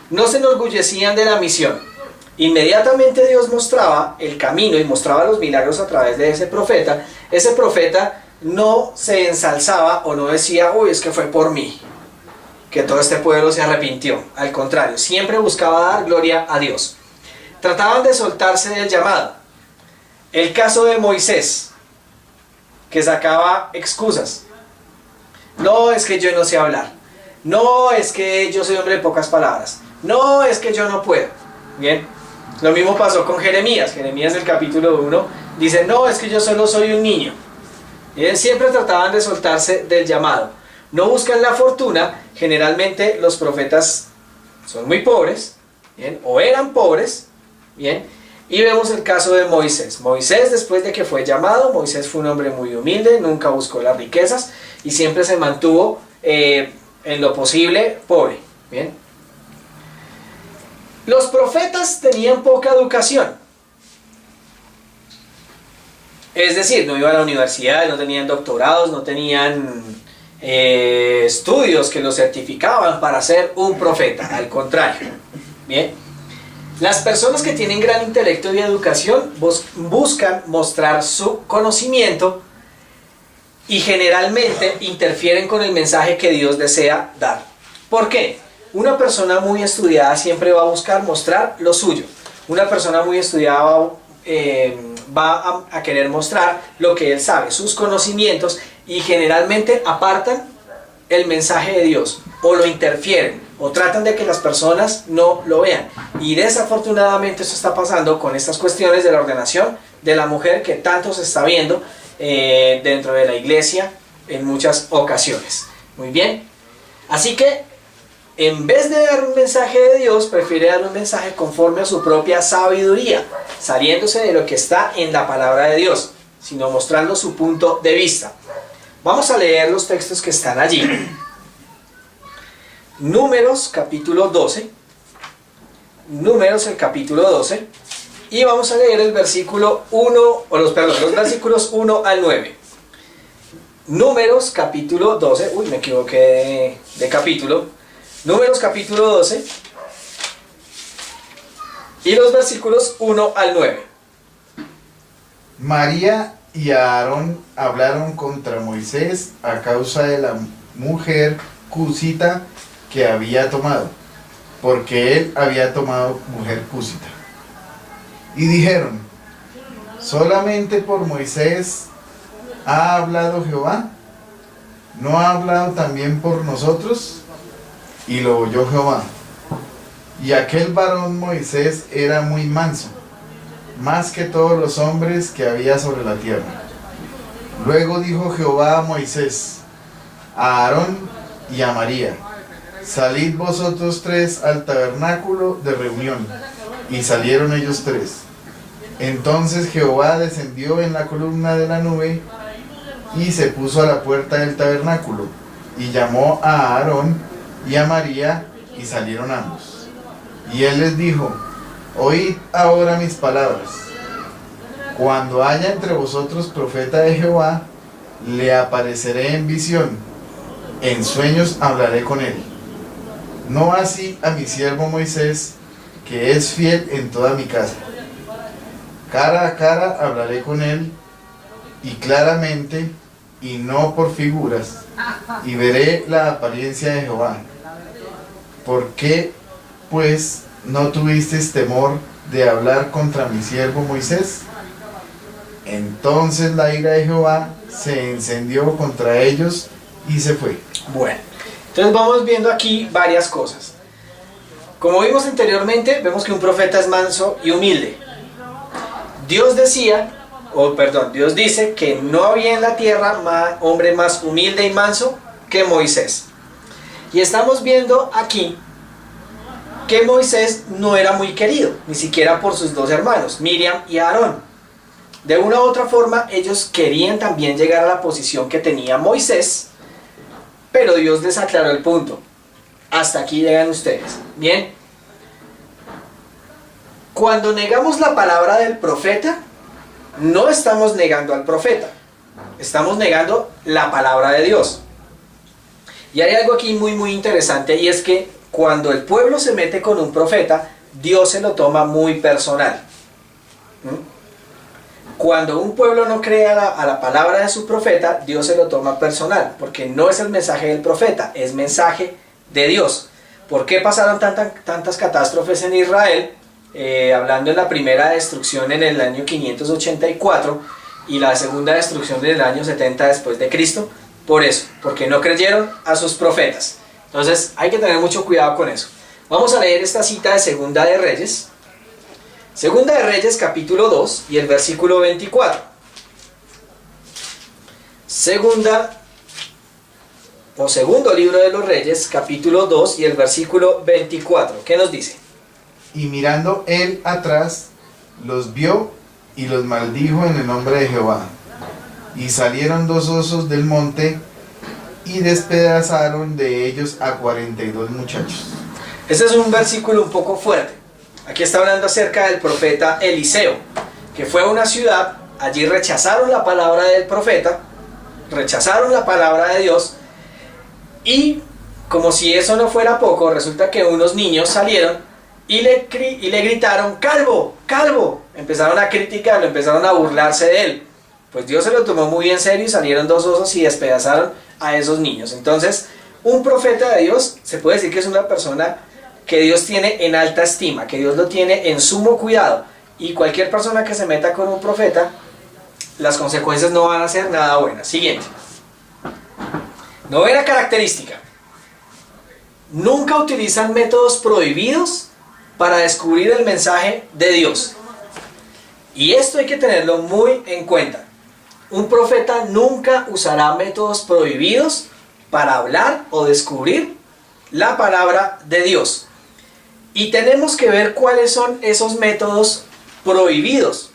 No se enorgullecían de la misión. Inmediatamente Dios mostraba el camino y mostraba los milagros a través de ese profeta. Ese profeta no se ensalzaba o no decía, uy, es que fue por mí que todo este pueblo se arrepintió. Al contrario, siempre buscaba dar gloria a Dios. Trataban de soltarse del llamado. El caso de Moisés, que sacaba excusas. No, es que yo no sé hablar. No, es que yo soy hombre de pocas palabras. No, es que yo no puedo. Bien. Lo mismo pasó con Jeremías. Jeremías del capítulo 1 dice, no, es que yo solo soy un niño. Bien, siempre trataban de soltarse del llamado. No buscan la fortuna. Generalmente los profetas son muy pobres, ¿bien? O eran pobres, ¿bien? Y vemos el caso de Moisés. Moisés, después de que fue llamado, Moisés fue un hombre muy humilde, nunca buscó las riquezas y siempre se mantuvo en lo posible pobre, ¿bien? Los profetas tenían poca educación. Es decir, no iban a la universidad, no tenían doctorados, no tenían estudios que los certificaban para ser un profeta. Al contrario, ¿bien? Las personas que tienen gran intelecto y educación buscan mostrar su conocimiento y generalmente interfieren con el mensaje que Dios desea dar. ¿Por qué? Una persona muy estudiada siempre va a buscar mostrar lo suyo. Una persona muy estudiada va a querer mostrar lo que él sabe, sus conocimientos, y generalmente apartan el mensaje de Dios o lo interfieren o tratan de que las personas no lo vean. Y desafortunadamente esto está pasando con estas cuestiones de la ordenación de la mujer que tanto se está viendo dentro de la iglesia en muchas ocasiones. Muy bien. Así que en vez de dar un mensaje de Dios, prefiere dar un mensaje conforme a su propia sabiduría, saliéndose de lo que está en la palabra de Dios, sino mostrando su punto de vista. Vamos a leer los textos que están allí. Números capítulo 12. Números el capítulo 12. Y vamos a leer el versículo 1, los versículos 1 al 9. Números capítulo 12. Uy, me equivoqué de capítulo. Números capítulo 12 y los versículos 1 al 9. María y Aarón hablaron contra Moisés a causa de la mujer cusita que había tomado, porque él había tomado mujer cusita. Y dijeron, ¿solamente por Moisés ha hablado Jehová? ¿No ha hablado también por nosotros? Y lo oyó Jehová. Y aquel varón Moisés era muy manso, más que todos los hombres que había sobre la tierra. Luego dijo Jehová a Moisés, a Aarón y a María, salid vosotros tres al tabernáculo de reunión. Y salieron ellos tres. Entonces Jehová descendió en la columna de la nube y se puso a la puerta del tabernáculo, y llamó a Aarón y a María, y salieron ambos. Y él les dijo, oíd ahora mis palabras. Cuando haya entre vosotros profeta de Jehová, le apareceré en visión, en sueños hablaré con él. No así a mi siervo Moisés, que es fiel en toda mi casa. Cara a cara hablaré con él, y claramente, y no por figuras, y veré la apariencia de Jehová. ¿Por qué, pues, no tuvisteis temor de hablar contra mi siervo Moisés? Entonces la ira de Jehová se encendió contra ellos y se fue. Bueno, entonces vamos viendo aquí varias cosas. Como vimos anteriormente, vemos que un profeta es manso y humilde. Dios dice que no había en la tierra hombre más humilde y manso que Moisés. Y estamos viendo aquí que Moisés no era muy querido, ni siquiera por sus dos hermanos, Miriam y Aarón. De una u otra forma, ellos querían también llegar a la posición que tenía Moisés, pero Dios les aclaró el punto. Hasta aquí llegan ustedes. Bien. Cuando negamos la palabra del profeta, no estamos negando al profeta, estamos negando la palabra de Dios. Y hay algo aquí muy interesante, y es que cuando el pueblo se mete con un profeta, Dios se lo toma muy personal. Cuando un pueblo no cree a la palabra de su profeta, Dios se lo toma personal, porque no es el mensaje del profeta, es mensaje de Dios. ¿Por qué pasaron tantas catástrofes en Israel? Hablando de la primera destrucción en el año 584 y la segunda destrucción en el año 70 después de Cristo. Por eso, porque no creyeron a sus profetas. Entonces hay que tener mucho cuidado con eso. Vamos a leer esta cita de Segunda de Reyes. Segunda de Reyes capítulo 2 y el versículo 24. Segundo libro de los Reyes capítulo 2 y el versículo 24. ¿Qué nos dice? Y mirando él atrás, los vio y los maldijo en el nombre de Jehová. Y salieron 2 osos del monte y despedazaron de ellos a 42 muchachos. Este es un versículo un poco fuerte. Aquí está hablando acerca del profeta Eliseo, que fue a una ciudad, allí rechazaron la palabra del profeta, rechazaron la palabra de Dios, y como si eso no fuera poco, resulta que unos niños salieron y le gritaron: ¡calvo! ¡calvo! Empezaron a criticarlo, empezaron a burlarse de él. Pues Dios se lo tomó muy en serio y salieron 2 osos y despedazaron a esos niños. Entonces, un profeta de Dios se puede decir que es una persona que Dios tiene en alta estima, que Dios lo tiene en sumo cuidado, y cualquier persona que se meta con un profeta, las consecuencias no van a ser nada buenas. Siguiente. Novena característica: nunca utilizan métodos prohibidos para descubrir el mensaje de Dios. Y esto hay que tenerlo muy en cuenta. Un profeta nunca usará métodos prohibidos para hablar o descubrir la palabra de Dios. Y tenemos que ver cuáles son esos métodos prohibidos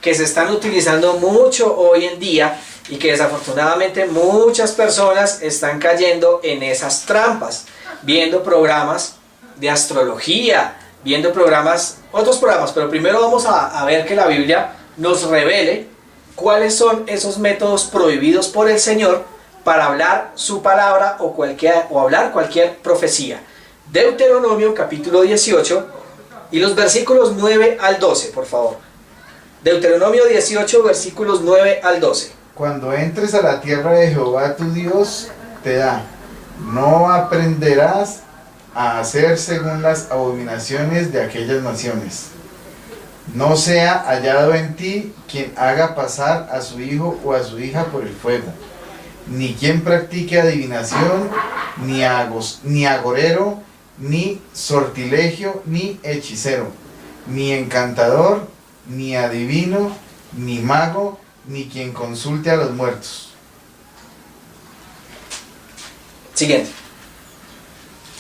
que se están utilizando mucho hoy en día y que desafortunadamente muchas personas están cayendo en esas trampas, viendo programas de astrología, viendo otros programas, pero primero vamos a ver que la Biblia nos revele cuáles son esos métodos prohibidos por el Señor para hablar su palabra o hablar cualquier profecía. Deuteronomio capítulo 18 y los versículos 9 al 12, por favor. Deuteronomio 18, versículos 9 al 12. Cuando entres a la tierra de Jehová tu Dios te da, no aprenderás a hacer según las abominaciones de aquellas naciones. No sea hallado en ti quien haga pasar a su hijo o a su hija por el fuego, ni quien practique adivinación, ni agorero, ni sortilegio, ni hechicero, ni encantador, ni adivino, ni mago, ni quien consulte a los muertos. Siguiente.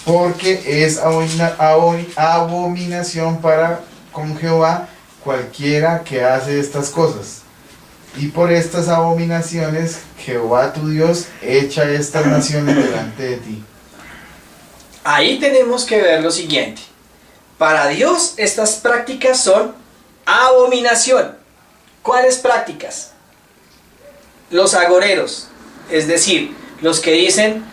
Porque es abominación para con Jehová cualquiera que hace estas cosas. Y por estas abominaciones Jehová tu Dios echa estas naciones delante de ti. Ahí tenemos que ver lo siguiente. Para Dios estas prácticas son abominación. ¿Cuáles prácticas? Los agoreros, es decir, los que dicen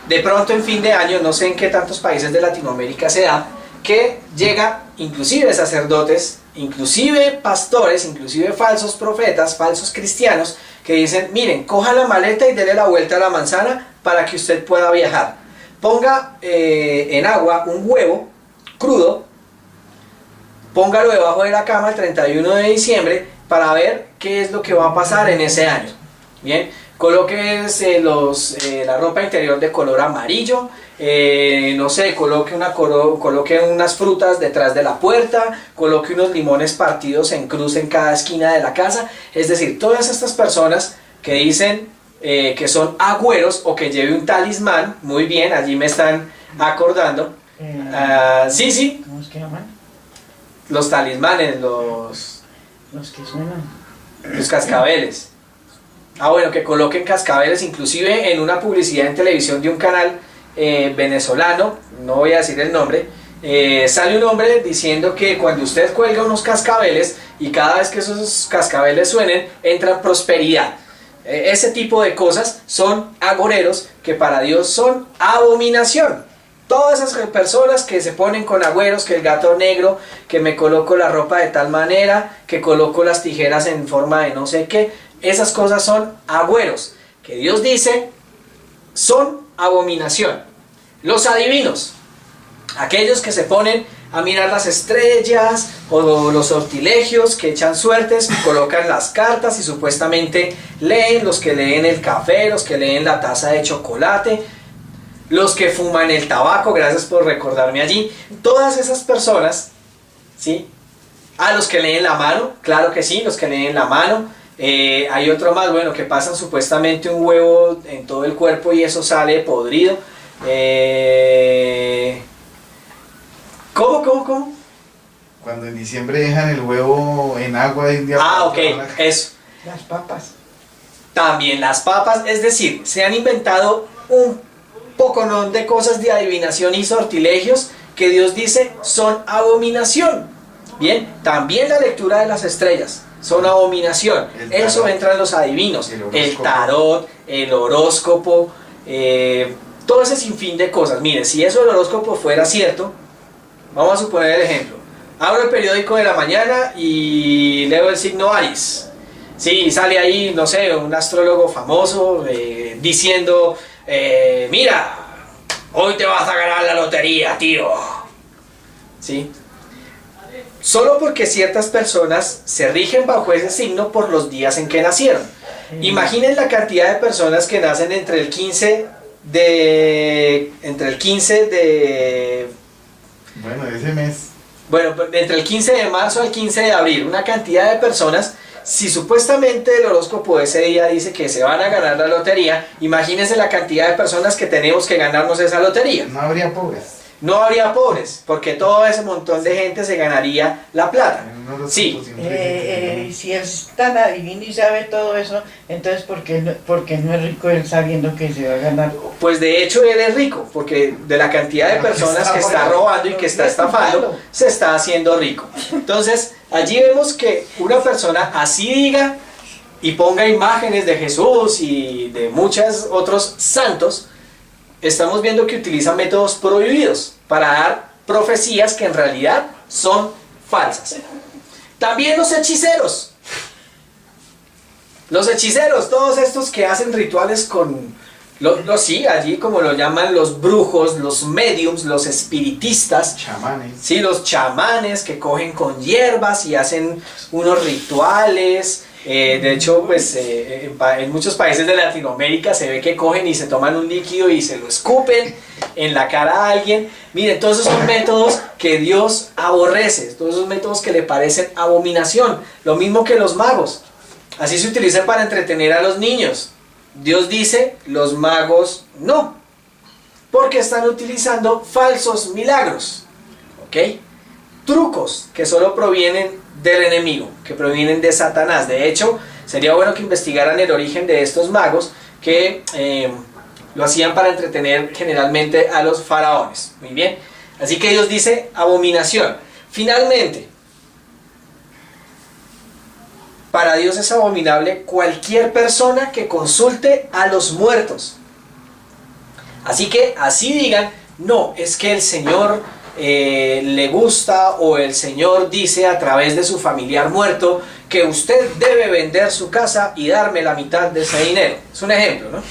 de pronto en fin de año, no sé en qué tantos países de Latinoamérica se da, que llega inclusive sacerdotes, inclusive pastores, inclusive falsos profetas, falsos cristianos, que dicen: miren, coja la maleta y dele la vuelta a la manzana para que usted pueda viajar. Ponga en agua un huevo crudo, póngalo debajo de la cama el 31 de diciembre para ver qué es lo que va a pasar en ese año. Bien, coloque la ropa interior de color amarillo, no sé, coloque unas frutas detrás de la puerta, coloque unos limones partidos en cruz en cada esquina de la casa. Es decir, todas estas personas que dicen que son agüeros o que lleve un talismán, muy bien, allí me están acordando. Sí. ¿Cómo es que llaman? Los talismanes, los que suenan. Los cascabeles. Bueno, que coloquen cascabeles, inclusive en una publicidad en televisión de un canal venezolano, no voy a decir el nombre, sale un hombre diciendo que cuando usted cuelga unos cascabeles y cada vez que esos cascabeles suenen, entra prosperidad. Ese tipo de cosas son agoreros que para Dios son abominación. Todas esas personas que se ponen con agüeros, que el gato negro, que me coloco la ropa de tal manera, que coloco las tijeras en forma de no sé qué, esas cosas son agüeros, que Dios dice son abominación. Los adivinos, aquellos que se ponen a mirar las estrellas o los sortilegios, que echan suertes, colocan las cartas y supuestamente leen, los que leen el café, los que leen la taza de chocolate, los que fuman el tabaco, gracias por recordarme allí, todas esas personas, ¿sí? Los que leen la mano, claro que sí, los que leen la mano. Hay otro más, bueno, que pasan supuestamente un huevo en todo el cuerpo y eso sale podrido. ¿Cómo? Cuando en diciembre dejan el huevo en agua de un día para Ok, otro, eso. Las papas. También las papas, es decir, se han inventado un poconón de cosas de adivinación y sortilegios que Dios dice son abominación. Bien, también la lectura de las estrellas son abominación. Eso entra en los adivinos, el tarot, el horóscopo, todo ese sinfín de cosas. Miren, si eso del horóscopo fuera cierto, vamos a suponer el ejemplo. Abro el periódico de la mañana y leo el signo Aries. Sí, sale ahí, no sé, un astrólogo famoso diciendo, mira, hoy te vas a ganar la lotería, tío. ¿Sí? Solo porque ciertas personas se rigen bajo ese signo por los días en que nacieron. Imaginen la cantidad de personas que nacen entre el 15 de... Bueno, ese mes. Bueno, entre el 15 de marzo al 15 de abril, una cantidad de personas, si supuestamente el horóscopo de ese día dice que se van a ganar la lotería, imagínense la cantidad de personas que tenemos que ganarnos esa lotería. No habría pobres. No habría pobres, porque todo ese montón de gente se ganaría la plata. Sí. Si él es tan adivino y sabe todo eso, entonces ¿por qué no es rico él sabiendo que se va a ganar? Pues de hecho él es rico, porque de la cantidad de personas que está robando y que está estafando, se está haciendo rico. Entonces, allí vemos que una persona así diga y ponga imágenes de Jesús y de muchos otros santos, estamos viendo que utiliza métodos prohibidos para dar profecías que en realidad son falsas. También los hechiceros. Los hechiceros, todos estos que hacen rituales con... sí, allí como lo llaman los brujos, los mediums, los espiritistas. Chamanes. Sí, los chamanes que cogen con hierbas y hacen unos rituales. De hecho, pues en muchos países de Latinoamérica se ve que cogen y se toman un líquido y se lo escupen en la cara a alguien. Miren, todos esos son métodos que Dios aborrece, todos esos métodos que le parecen abominación. Lo mismo que los magos. Así se utilizan para entretener a los niños. Dios dice, los magos no, porque están utilizando falsos milagros, ¿ok? Trucos que solo provienen del enemigo, que provienen de Satanás. De hecho, sería bueno que investigaran el origen de estos magos que lo hacían para entretener generalmente a los faraones. Muy bien, así que Dios dice abominación. Finalmente, para Dios es abominable cualquier persona que consulte a los muertos. Así que así digan, no, es que el Señor le gusta o el Señor dice a través de su familiar muerto que usted debe vender su casa y darme la mitad de ese dinero. Es un ejemplo, ¿no?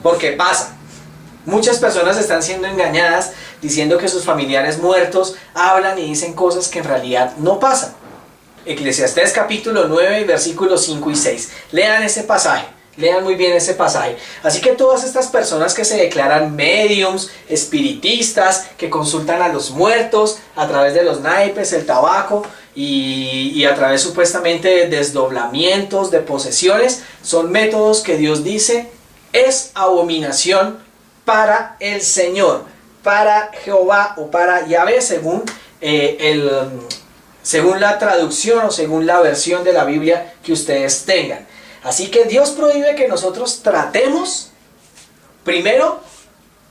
Porque pasa. Muchas personas están siendo engañadas diciendo que sus familiares muertos hablan y dicen cosas que en realidad no pasan. Eclesiastés capítulo 9, versículos 5 y 6. Lean ese pasaje. Lean muy bien ese pasaje. Así que todas estas personas que se declaran mediums, espiritistas, que consultan a los muertos a través de los naipes, el tabaco y a través supuestamente de desdoblamientos, de posesiones, son métodos que Dios dice es abominación para el Señor, para Jehová o para Yahvé, según la traducción o según la versión de la Biblia que ustedes tengan. Así que Dios prohíbe que nosotros tratemos, primero,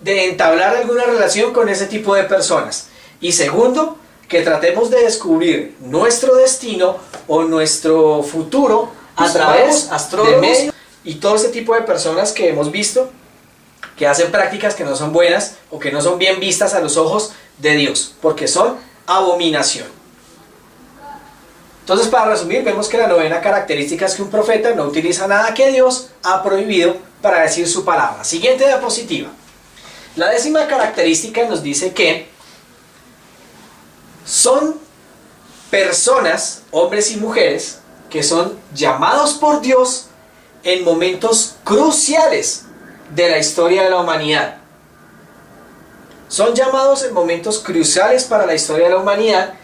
de entablar alguna relación con ese tipo de personas. Y segundo, que tratemos de descubrir nuestro destino o nuestro futuro a través de medios y todo ese tipo de personas que hemos visto que hacen prácticas que no son buenas o que no son bien vistas a los ojos de Dios, porque son abominación. Entonces, para resumir, vemos que la novena característica es que un profeta no utiliza nada que Dios ha prohibido para decir su palabra. Siguiente diapositiva. La 10ª característica nos dice que son personas, hombres y mujeres, que son llamados por Dios en momentos cruciales de la historia de la humanidad. Son llamados en momentos cruciales para la historia de la humanidad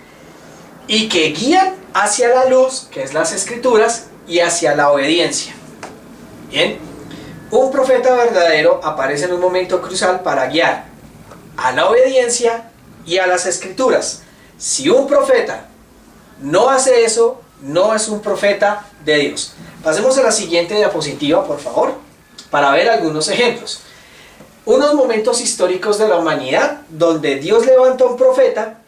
y que guían hacia la luz, que es las Escrituras, y hacia la obediencia. Bien, un profeta verdadero aparece en un momento crucial para guiar a la obediencia y a las Escrituras. Si un profeta no hace eso, no es un profeta de Dios. Pasemos a la siguiente diapositiva, por favor, para ver algunos ejemplos. Unos momentos históricos de la humanidad donde Dios levanta a un profeta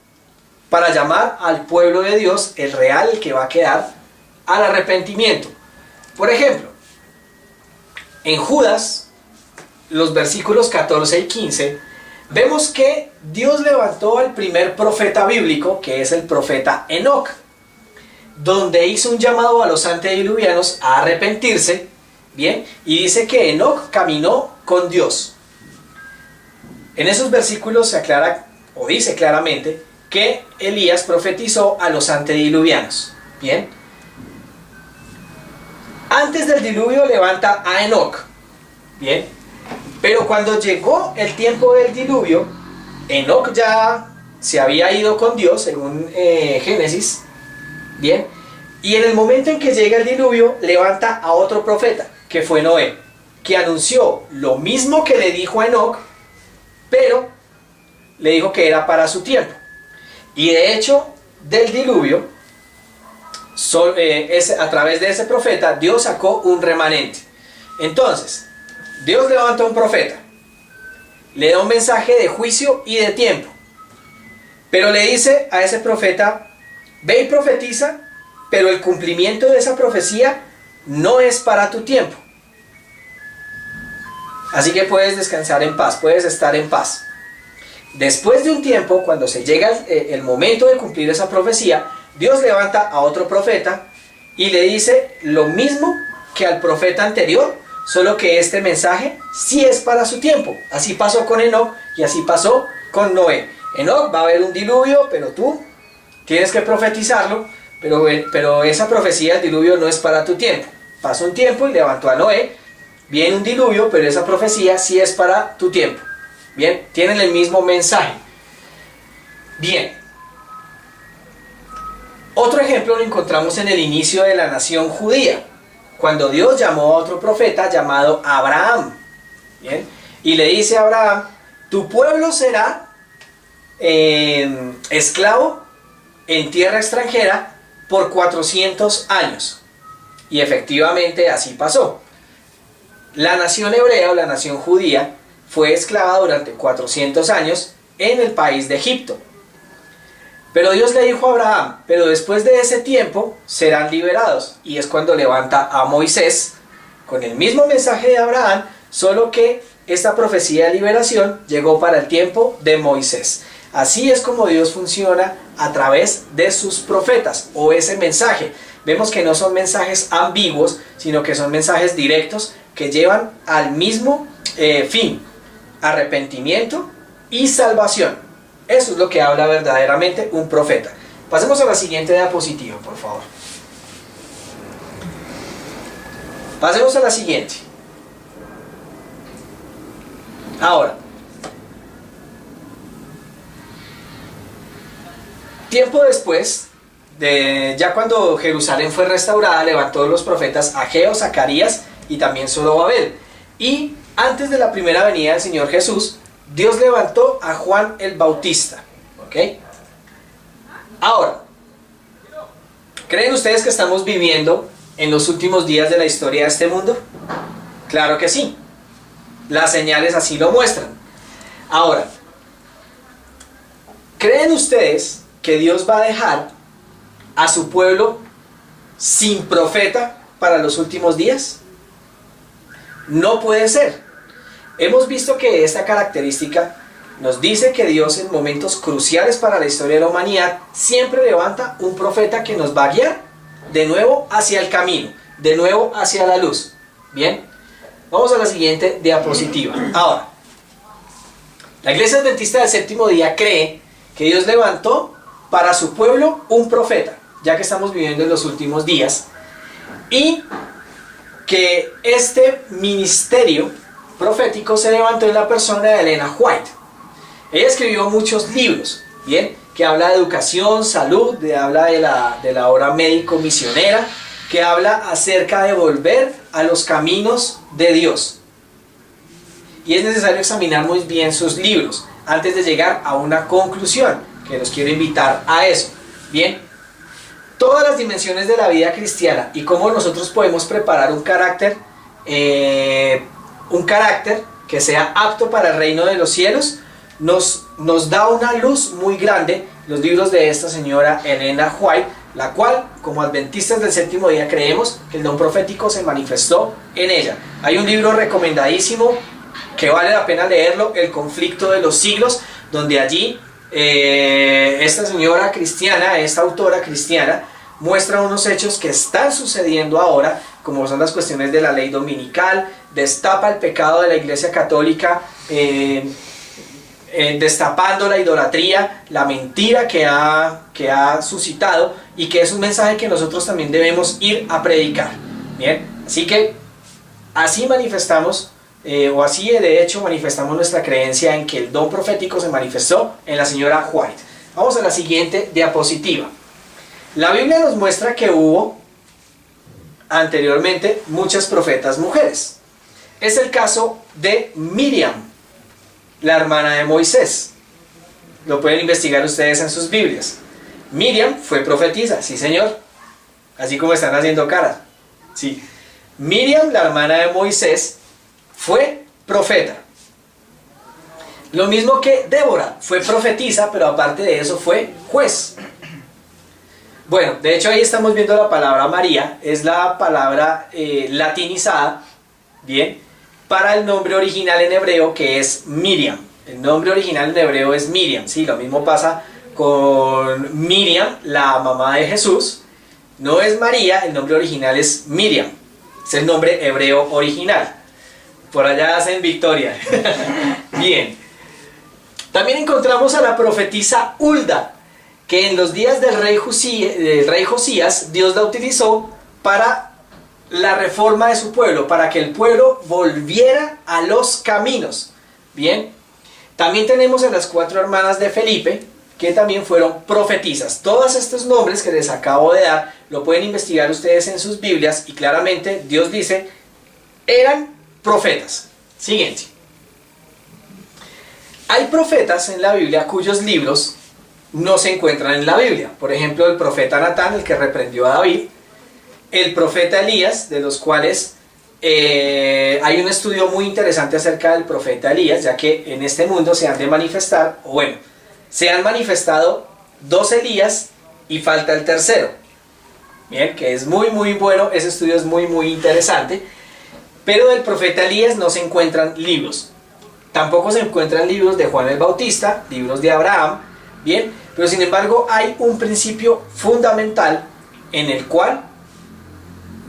para llamar al pueblo de Dios, el real, el que va a quedar, al arrepentimiento. Por ejemplo, en Judas, los versículos 14 y 15, vemos que Dios levantó al primer profeta bíblico, que es el profeta Enoc, donde hizo un llamado a los antediluvianos a arrepentirse, bien, y dice que Enoc caminó con Dios. En esos versículos se aclara, o dice claramente, que Elías profetizó a los antediluvianos, bien. Antes del diluvio levanta a Enoc, bien, pero cuando llegó el tiempo del diluvio, Enoc ya se había ido con Dios, según Génesis, bien, y en el momento en que llega el diluvio, levanta a otro profeta, que fue Noé, que anunció lo mismo que le dijo a Enoc, pero le dijo que era para su tiempo. Y de hecho, del diluvio, a través de ese profeta, Dios sacó un remanente. Entonces, Dios levanta a un profeta, le da un mensaje de juicio y de tiempo, pero le dice a ese profeta: ve y profetiza, pero el cumplimiento de esa profecía no es para tu tiempo. Así que puedes descansar en paz, puedes estar en paz. Después de un tiempo, cuando se llega el momento de cumplir esa profecía, Dios levanta a otro profeta y le dice lo mismo que al profeta anterior, solo que este mensaje sí es para su tiempo. Así pasó con Enoc y así pasó con Noé. Enoc, va a haber un diluvio, pero tú tienes que profetizarlo, pero esa profecía del diluvio no es para tu tiempo. Pasa un tiempo y levantó a Noé, viene un diluvio, pero esa profecía sí es para tu tiempo. Bien, tienen el mismo mensaje. Bien. Otro ejemplo lo encontramos en el inicio de la nación judía, cuando Dios llamó a otro profeta llamado Abraham. Bien, y le dice a Abraham: tu pueblo será esclavo en tierra extranjera por 400 años. Y efectivamente así pasó. La nación hebrea o la nación judía fue esclava durante 400 años en el país de Egipto. Pero Dios le dijo a Abraham: pero después de ese tiempo serán liberados. Y es cuando levanta a Moisés con el mismo mensaje de Abraham, solo que esta profecía de liberación llegó para el tiempo de Moisés. Así es como Dios funciona a través de sus profetas, o ese mensaje. Vemos que no son mensajes ambiguos, sino que son mensajes directos que llevan al mismo fin: arrepentimiento y salvación. Eso es lo que habla verdaderamente un profeta. Pasemos a la siguiente diapositiva, por favor. Pasemos a la siguiente. Ahora, tiempo después, ya cuando Jerusalén fue restaurada, levantó los profetas Ageo, Zacarías y también Zorobabel. Y antes de la primera venida del Señor Jesús, Dios levantó a Juan el Bautista. ¿Ok? Ahora, ¿creen ustedes que estamos viviendo en los últimos días de la historia de este mundo? Claro que sí. Las señales así lo muestran. Ahora, ¿Creen ustedes que Dios va a dejar a su pueblo sin profeta para los últimos días? No puede ser. Hemos visto que esta característica nos dice que Dios en momentos cruciales para la historia de la humanidad siempre levanta un profeta que nos va a guiar de nuevo hacia el camino, de nuevo hacia la luz. Bien, vamos a la siguiente diapositiva. Ahora, la Iglesia Adventista del Séptimo Día cree que Dios levantó para su pueblo un profeta, ya que estamos viviendo en los últimos días, y que este ministerio profético se levantó en la persona de Elena White. Ella escribió muchos libros, bien, que habla de educación, salud, habla de la obra médico-misionera, que habla acerca de volver a los caminos de Dios. Y es necesario examinar muy bien sus libros antes de llegar a una conclusión, que los quiero invitar a eso. Bien, todas las dimensiones de la vida cristiana y cómo nosotros podemos preparar un carácter que sea apto para el reino de los cielos, nos da una luz muy grande los libros de esta señora Elena White, la cual, como adventistas del séptimo día, creemos que el don profético se manifestó en ella. Hay un libro recomendadísimo que vale la pena leerlo, El conflicto de los siglos, donde allí esta señora cristiana, esta autora cristiana, muestra unos hechos que están sucediendo ahora, como son las cuestiones de la ley dominical, destapa el pecado de la Iglesia Católica, destapando la idolatría, la mentira que ha suscitado, y que es un mensaje que nosotros también debemos ir a predicar. Bien, así que así manifestamos, o así de hecho manifestamos nuestra creencia en que el don profético se manifestó en la señora White. Vamos a la siguiente diapositiva. La Biblia nos muestra que hubo anteriormente muchas profetas mujeres. Es el caso de Miriam, la hermana de Moisés. Lo pueden investigar ustedes en sus Biblias. Miriam fue profetisa, sí señor, así como están haciendo caras. Sí. Miriam, la hermana de Moisés, fue profeta. Lo mismo que Débora, fue profetisa, pero aparte de eso fue juez. Bueno, de hecho ahí estamos viendo la palabra María, es la palabra latinizada, bien, para el nombre original en hebreo, que es Miriam. El nombre original en hebreo es Miriam, sí, lo mismo pasa con Miriam, la mamá de Jesús. No es María, el nombre original es Miriam, es el nombre hebreo original. Por allá hacen victoria. Bien. También encontramos a la profetisa Hulda, que en los días del rey Josías, Dios la utilizó para la reforma de su pueblo, para que el pueblo volviera a los caminos. Bien. También tenemos a las 4 hermanas de Felipe, que también fueron profetisas. Todos estos nombres que les acabo de dar, lo pueden investigar ustedes en sus Biblias, y claramente Dios dice, eran profetas. Siguiente. Hay profetas en la Biblia cuyos libros no se encuentran en la Biblia. Por ejemplo, el profeta Natán, el que reprendió a David, el profeta Elías, de los cuales hay un estudio muy interesante acerca del profeta Elías, ya que en este mundo se han de manifestar, o bueno, se han manifestado 2 Elías y falta el tercero. Bien, que es muy bueno, ese estudio es muy interesante. Pero del profeta Elías no se encuentran libros. Tampoco se encuentran libros de Juan el Bautista, libros de Abraham. Bien, pero sin embargo hay un principio fundamental en el cual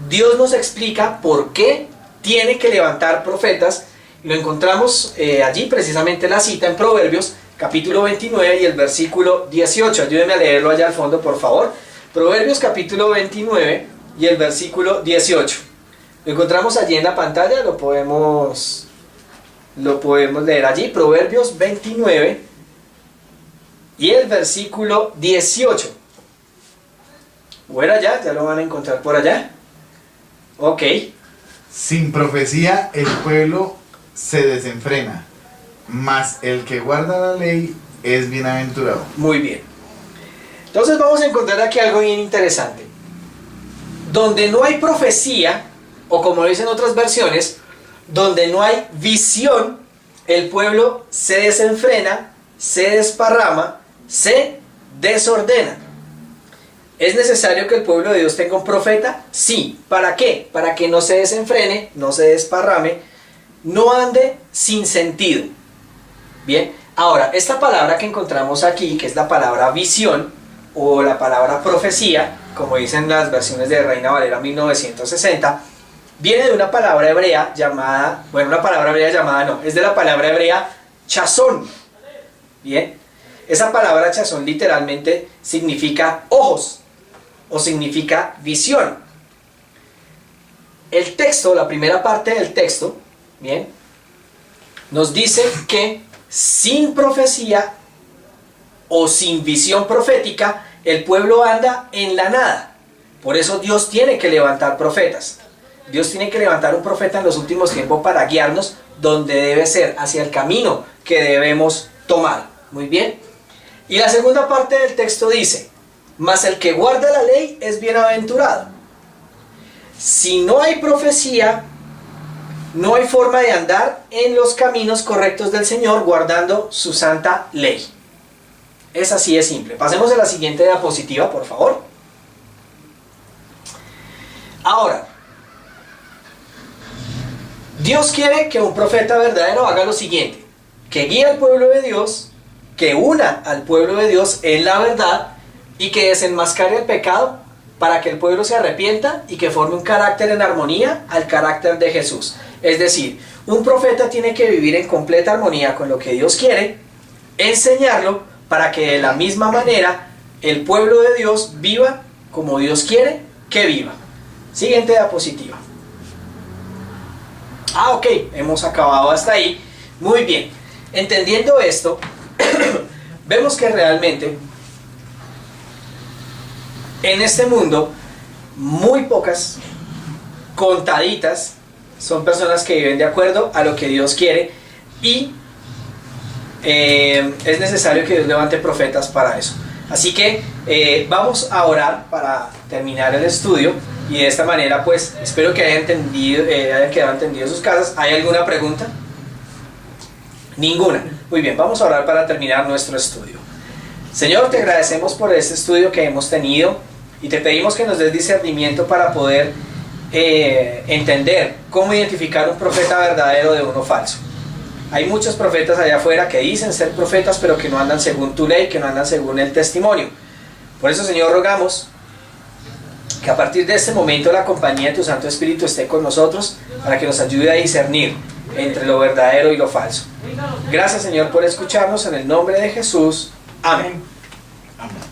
Dios nos explica por qué tiene que levantar profetas. Lo encontramos allí, precisamente la cita en Proverbios, capítulo 29 y el versículo 18. Ayúdenme a leerlo allá al fondo, por favor. Proverbios capítulo 29 y el versículo 18. Lo encontramos allí en la pantalla, lo podemos leer allí, Proverbios 29 y el versículo 18. Bueno, ya lo van a encontrar por allá. Ok. Sin profecía el pueblo se desenfrena, mas el que guarda la ley es bienaventurado. Muy bien. Entonces vamos a encontrar aquí algo bien interesante. Donde no hay profecía, o como lo dicen otras versiones, donde no hay visión, el pueblo se desenfrena, se desparrama se desordena. ¿Es necesario que el pueblo de Dios tenga un profeta? Sí. ¿Para qué? Para que no se desenfrene, no se desparrame, no ande sin sentido. Bien, ahora, esta palabra que encontramos aquí, que es la palabra visión, o la palabra profecía, como dicen las versiones de Reina Valera 1960, viene de una palabra hebrea llamada, es de la palabra hebrea chazón. Bien, esa palabra chazón literalmente significa ojos, o significa visión. El texto, la primera parte del texto, bien, nos dice que sin profecía o sin visión profética, el pueblo anda en la nada. Por eso Dios tiene que levantar profetas. Dios tiene que levantar un profeta en los últimos tiempos para guiarnos donde debe ser, hacia el camino que debemos tomar. Muy bien. Y la segunda parte del texto dice: mas el que guarda la ley es bienaventurado. Si no hay profecía, no hay forma de andar en los caminos correctos del Señor guardando su santa ley. Es así de simple. Pasemos a la siguiente diapositiva, por favor. Ahora, Dios quiere que un profeta verdadero haga lo siguiente: que guíe al pueblo de Dios, que una al pueblo de Dios en la verdad y que desenmascare el pecado para que el pueblo se arrepienta y que forme un carácter en armonía al carácter de Jesús. Es decir, un profeta tiene que vivir en completa armonía con lo que Dios quiere, enseñarlo para que de la misma manera el pueblo de Dios viva como Dios quiere que viva. Siguiente diapositiva. Ok, hemos acabado hasta ahí. Muy bien. Entendiendo esto, vemos que realmente en este mundo muy pocas, contaditas, son personas que viven de acuerdo a lo que Dios quiere, y es necesario que Dios levante profetas para eso. Así que vamos a orar para terminar el estudio, y de esta manera pues espero que hayan quedado entendido sus casas. ¿Hay alguna pregunta? Ninguna. Muy bien, vamos a orar para terminar nuestro estudio. Señor, te agradecemos por este estudio que hemos tenido y te pedimos que nos des discernimiento para poder entender cómo identificar un profeta verdadero de uno falso. Hay muchos profetas allá afuera que dicen ser profetas, pero que no andan según tu ley, que no andan según el testimonio. Por eso, Señor, rogamos que a partir de este momento la compañía de tu Santo Espíritu esté con nosotros para que nos ayude a discernir entre lo verdadero y lo falso. Gracias, Señor, por escucharnos. En el nombre de Jesús. Amén. Amén.